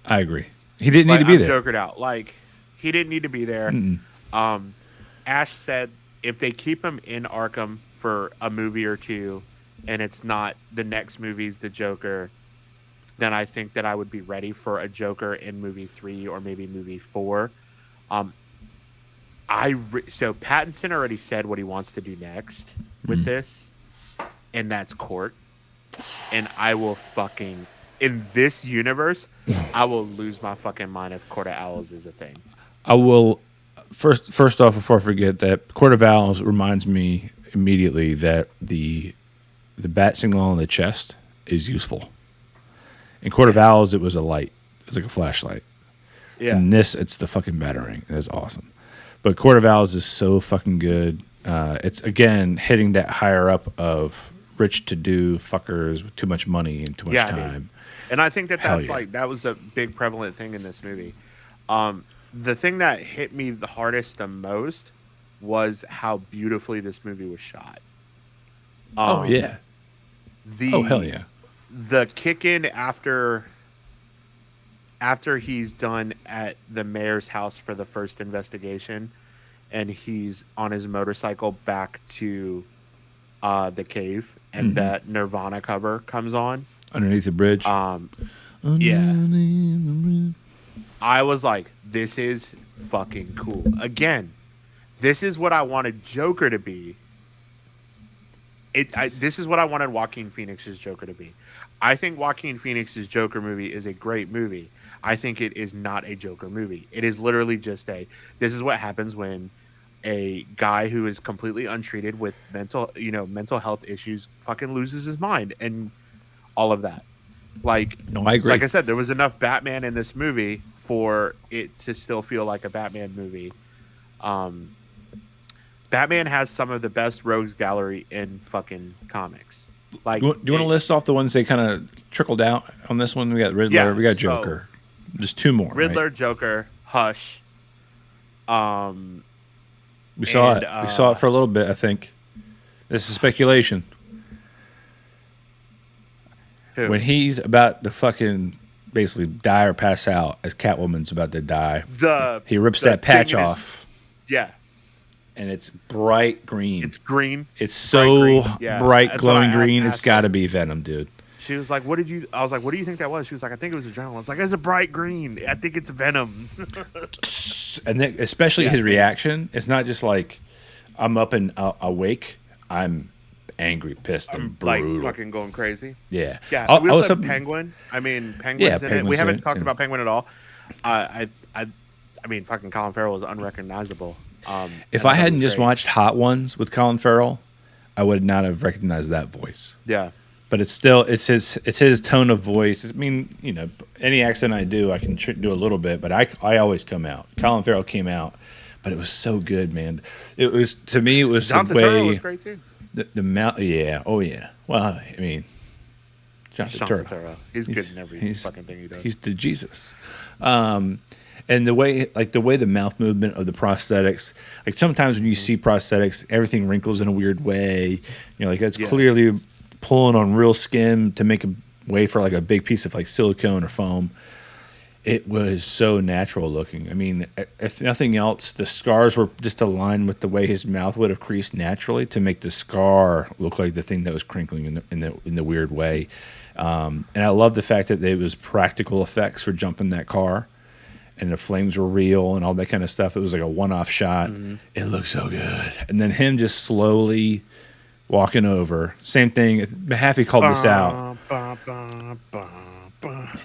I agree. He didn't need to be there. Jokered out. Like, he didn't need to be there. Ash said if they keep him in Arkham for a movie or two, and it's not the next movie's the Joker, then I think that I would be ready for a Joker in movie 3 or maybe movie 4. So Pattinson already said what he wants to do next with this, and that's court. And I will fucking, in this universe, I will lose my fucking mind if Court of Owls is a thing. I will, first off, before I forget, that Court of Owls reminds me immediately that the bat signal on the chest is useful. In Court of Owls, it was a light. It's like a flashlight. Yeah. In this, it's the fucking batarang. It's awesome. But Court of Owls is so fucking good. It's, again, hitting that higher up of rich to-do fuckers with too much money and too much time. Dude. And I think that was a big prevalent thing in this movie. The thing that hit me the hardest the most was how beautifully this movie was shot. Oh, yeah. Oh, hell yeah. The kick in after after he's done at the mayor's house for the first investigation, and he's on his motorcycle back to the cave, and that Nirvana cover comes on Underneath the bridge. Yeah, I was like, this is fucking cool. Again, this is what I wanted Joker to be. This is what I wanted Joaquin Phoenix's Joker to be. I think Joaquin Phoenix's Joker movie is a great movie. I think it is not a Joker movie. It is literally just this is what happens when a guy who is completely untreated with mental health issues fucking loses his mind and all of that. No, I agree. Like I said, there was enough Batman in this movie for it to still feel like a Batman movie. Batman has some of the best rogues gallery in fucking comics. Do you want to list off the ones they kind of trickled out on this one? We got Riddler, we got Joker. Just two more. Riddler, right? Joker, Hush. We saw it. We saw it for a little bit, I think. This is speculation. Who? When he's about to fucking basically die or pass out as Catwoman's about to die, he rips that patch off. Yeah. And it's bright green. It's green. It's so bright, glowing green. It's got to be Venom, dude. She was like, I was like, what do you think that was? She was like, I think it was adrenaline. I was like, it's a bright green. I think it's Venom. And then, especially his reaction, it's not just like, I'm up and awake. I'm angry, pissed, and brutal. Like fucking going crazy. Yeah. Yeah. We also have Penguin. I mean, Penguin's in it. We haven't talked about Penguin at all. I mean, fucking Colin Farrell is unrecognizable. If I hadn't just watched Hot Ones with Colin Farrell, I would not have recognized that voice. Yeah. But it's his tone of voice. I mean, any accent I do, I can do a little bit, but I always come out. Colin Farrell came out, but it was so good, man. It was, to me, it was John the way Turturro was great too. The mouth. Yeah. Oh yeah. Well, I mean, John Turturro. He's good in every fucking thing he does. He's the Jesus. And the way the mouth movement of the prosthetics, like sometimes when you see prosthetics, everything wrinkles in a weird way. Like that's clearly pulling on real skin to make a way for like a big piece of like silicone or foam. It was so natural looking. I mean, if nothing else, the scars were just aligned with the way his mouth would have creased naturally to make the scar look like the thing that was crinkling in the weird way. And I love the fact that it was practical effects for jumping that car, and the flames were real and all that kind of stuff. It was like a one-off shot. Mm-hmm. It looked so good. And then him just slowly walking over. Same thing. Mahaffey called this out.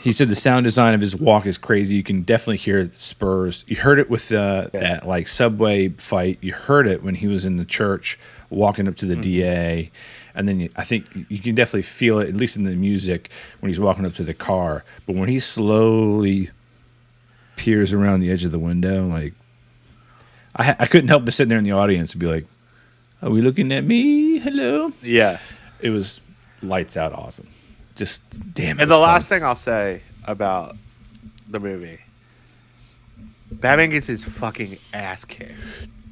He said the sound design of his walk is crazy. You can definitely hear spurs. You heard it with that like subway fight. You heard it when he was in the church walking up to the DA. And then I think you can definitely feel it, at least in the music, when he's walking up to the car. But when he slowly peers around the edge of the window, like I couldn't help but sit there in the audience and be like, "Are we looking at me? Hello?" Yeah. It was lights out awesome. Just damn it. And the last thing I'll say about the movie, Batman gets his fucking ass kicked.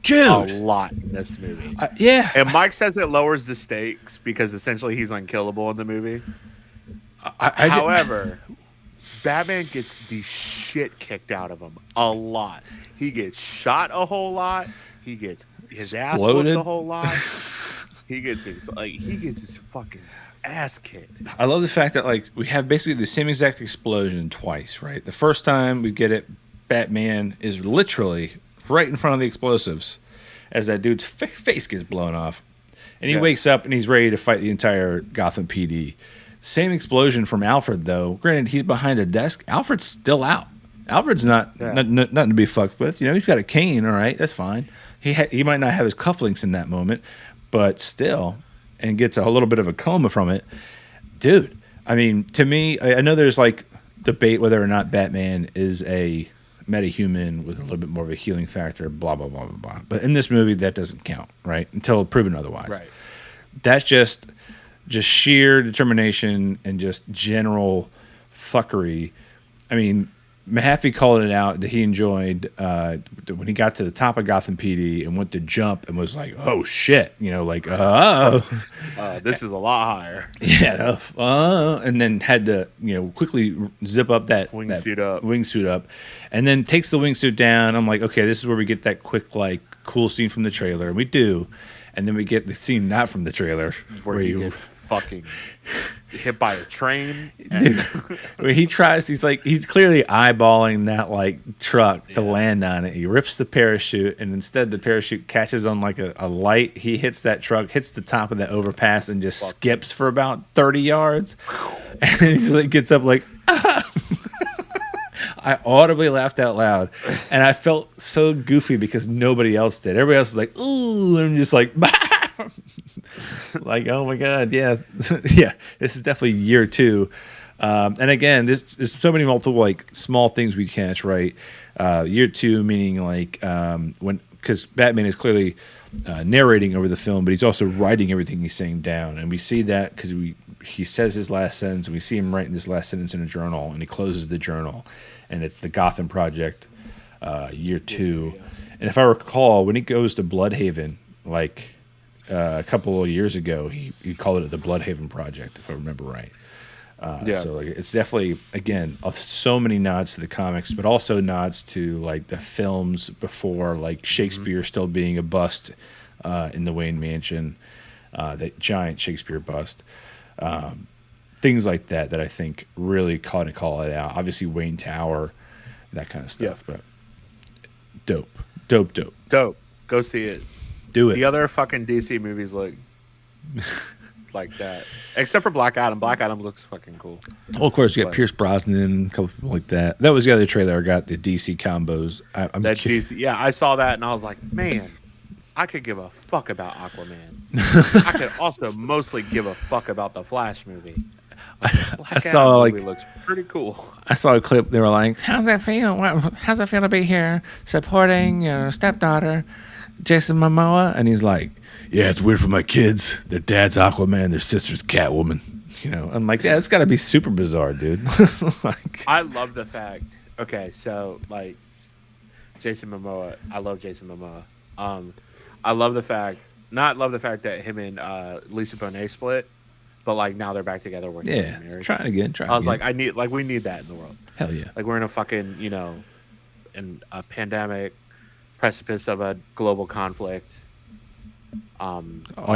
Dude. A lot in this movie. Yeah. And Mike says it lowers the stakes because essentially he's unkillable in the movie. However, Batman gets the shit kicked out of him a lot. He gets shot a whole lot. He gets his ass whooped a whole lot. He gets his fucking ass kicked. I love the fact that like we have basically the same exact explosion twice, right? The first time we get it, Batman is literally right in front of the explosives as that dude's face gets blown off, and he wakes up and he's ready to fight the entire Gotham PD. Same explosion from Alfred, though. Granted, he's behind a desk. Alfred's still out. Alfred's nothing to be fucked with. He's got a cane. All right, that's fine. He might not have his cufflinks in that moment, but still, and gets a little bit of a coma from it. Dude, I mean, to me, I know there's like debate whether or not Batman is a metahuman with a little bit more of a healing factor, blah, blah, blah, blah, blah. But in this movie, that doesn't count, right? Until proven otherwise. Right. That's just sheer determination and just general fuckery. I mean, Mahaffey called it out that he enjoyed when he got to the top of Gotham PD and went to jump and was like, "Oh shit," like, this is a lot higher. Yeah, and then had to quickly zip up that wingsuit up, and then takes the wingsuit down. I'm like, okay, this is where we get that quick like cool scene from the trailer, and we do, and then we get the scene not from the trailer where he gets fucking hit by a train. Dude, when he tries, he's clearly eyeballing that like truck to land on it. He rips the parachute, and instead the parachute catches on like a light. He hits that truck, hits the top of the overpass, and just skips for about 30 yards. And then he like gets up like, ah! I audibly laughed out loud, and I felt so goofy because nobody else did. Everybody else was like, ooh, and I'm just like, bah! Like, oh my god, yes. Yeah, this is definitely year 2. And again, there's so many multiple like small things we catch, right? Year 2 meaning like because Batman is clearly narrating over the film, but he's also writing everything he's saying down, and we see that because he says his last sentence, and we see him writing this last sentence in a journal, and he closes the journal, and it's the Gotham Project, year 2. Yeah. And if I recall, when he goes to Bloodhaven, like a couple of years ago, he called it the Bloodhaven Project, if I remember right. So like, it's definitely, again, so many nods to the comics, but also nods to like the films before, like Shakespeare still being a bust in the Wayne Mansion, that giant Shakespeare bust. Things like that I think really call it out. Obviously Wayne Tower, that kind of stuff. Yeah. But dope. Go see it. Do it. The other fucking DC movies look like that, except for Black Adam. Black Adam looks fucking cool. Well, of course, you got Pierce Brosnan, a couple people like that. That was the other trailer I got, the DC combos. DC, yeah, I saw that and I was like, man, I could give a fuck about Aquaman. I could also mostly give a fuck about the Flash movie. I saw like movie looks pretty cool. I saw a clip. They were like, "How's that feel? How's that feel to be here supporting your stepdaughter, Jason Momoa?" And he's like, "Yeah, it's weird for my kids. Their dad's Aquaman, their sister's Catwoman." I'm like, yeah, it's got to be super bizarre, dude. Like, I love the fact. Okay, so like Jason Momoa, I love Jason Momoa. I love the fact, not love the fact that him and Lisa Bonet split, but like now they're back together working. Yeah, trying again. I was like, we need that in the world. Hell yeah. Like we're in a fucking, in a pandemic, precipice of a global conflict. All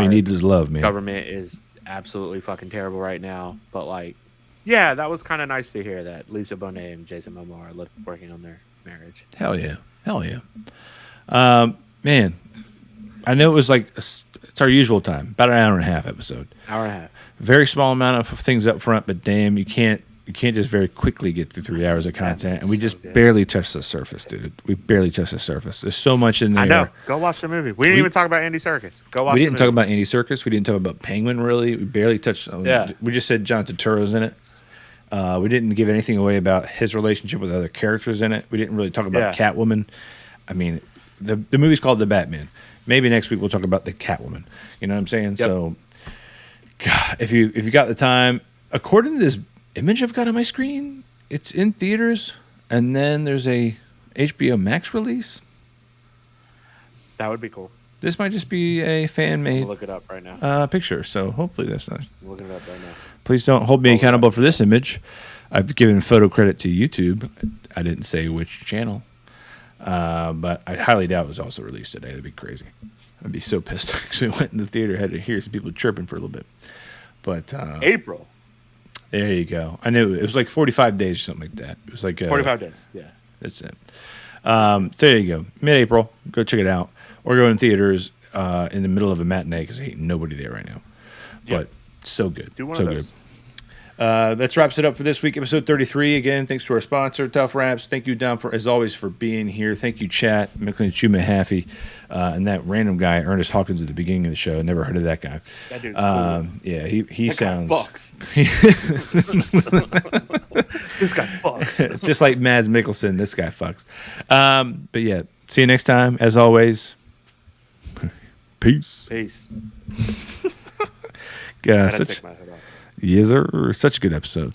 you need is love, man. Government is absolutely fucking terrible right now, but like, yeah, that was kind of nice to hear that Lisa Bonet and Jason Momoa are working on their marriage. Hell yeah. Man, I know it was like it's our usual time, about an hour and a half episode. Hour and a half. Very small amount of things up front, but damn, you can't just very quickly get through 3 hours of content, and we just barely touched the surface, dude. We barely touched the surface. There's so much in there. I know. Go watch the movie. We didn't even talk about Andy Serkis. Go watch. We didn't talk about Andy Serkis. We didn't talk about Penguin. Really, we barely touched. We just said Jonathan Turturro's in it. We didn't give anything away about his relationship with other characters in it. We didn't really talk about Catwoman. I mean, the movie's called The Batman. Maybe next week we'll talk about the Catwoman. You know what I'm saying? Yep. So, God, if you got the time, according to this image I've got on my screen, it's in theaters, and then there's a HBO Max release. That would be cool. This might just be a fan-made look it up right now. Picture, so hopefully that's nice. I'm looking it up right now. Please don't hold me accountable for this image. I've given photo credit to YouTube. I didn't say which channel. But I highly doubt it was also released today. That'd be crazy. I'd be so pissed. I actually went in the theater, had to hear some people chirping for a little bit. But April. There you go. I knew it was like 45 days or something like that. It was like 45 days. Yeah, that's it. So there you go. Mid-April. Go check it out. Or go in theaters in the middle of a matinee because ain't nobody there right now. But so good. Do one so of those. Good. That wraps it up for this week, episode 33. Again, thanks to our sponsor, Tough Wraps. Thank you, Dom, as always, for being here. Thank you, chat, McLean Mahaffey, and that random guy, Ernest Hawkins, at the beginning of the show. Never heard of that guy. That dude's cool. Yeah, he that sounds. Guy fucks. This guy fucks. Just like Mads Mikkelsen, this guy fucks. But yeah, see you next time. As always, peace. Peace. God, such a good episode.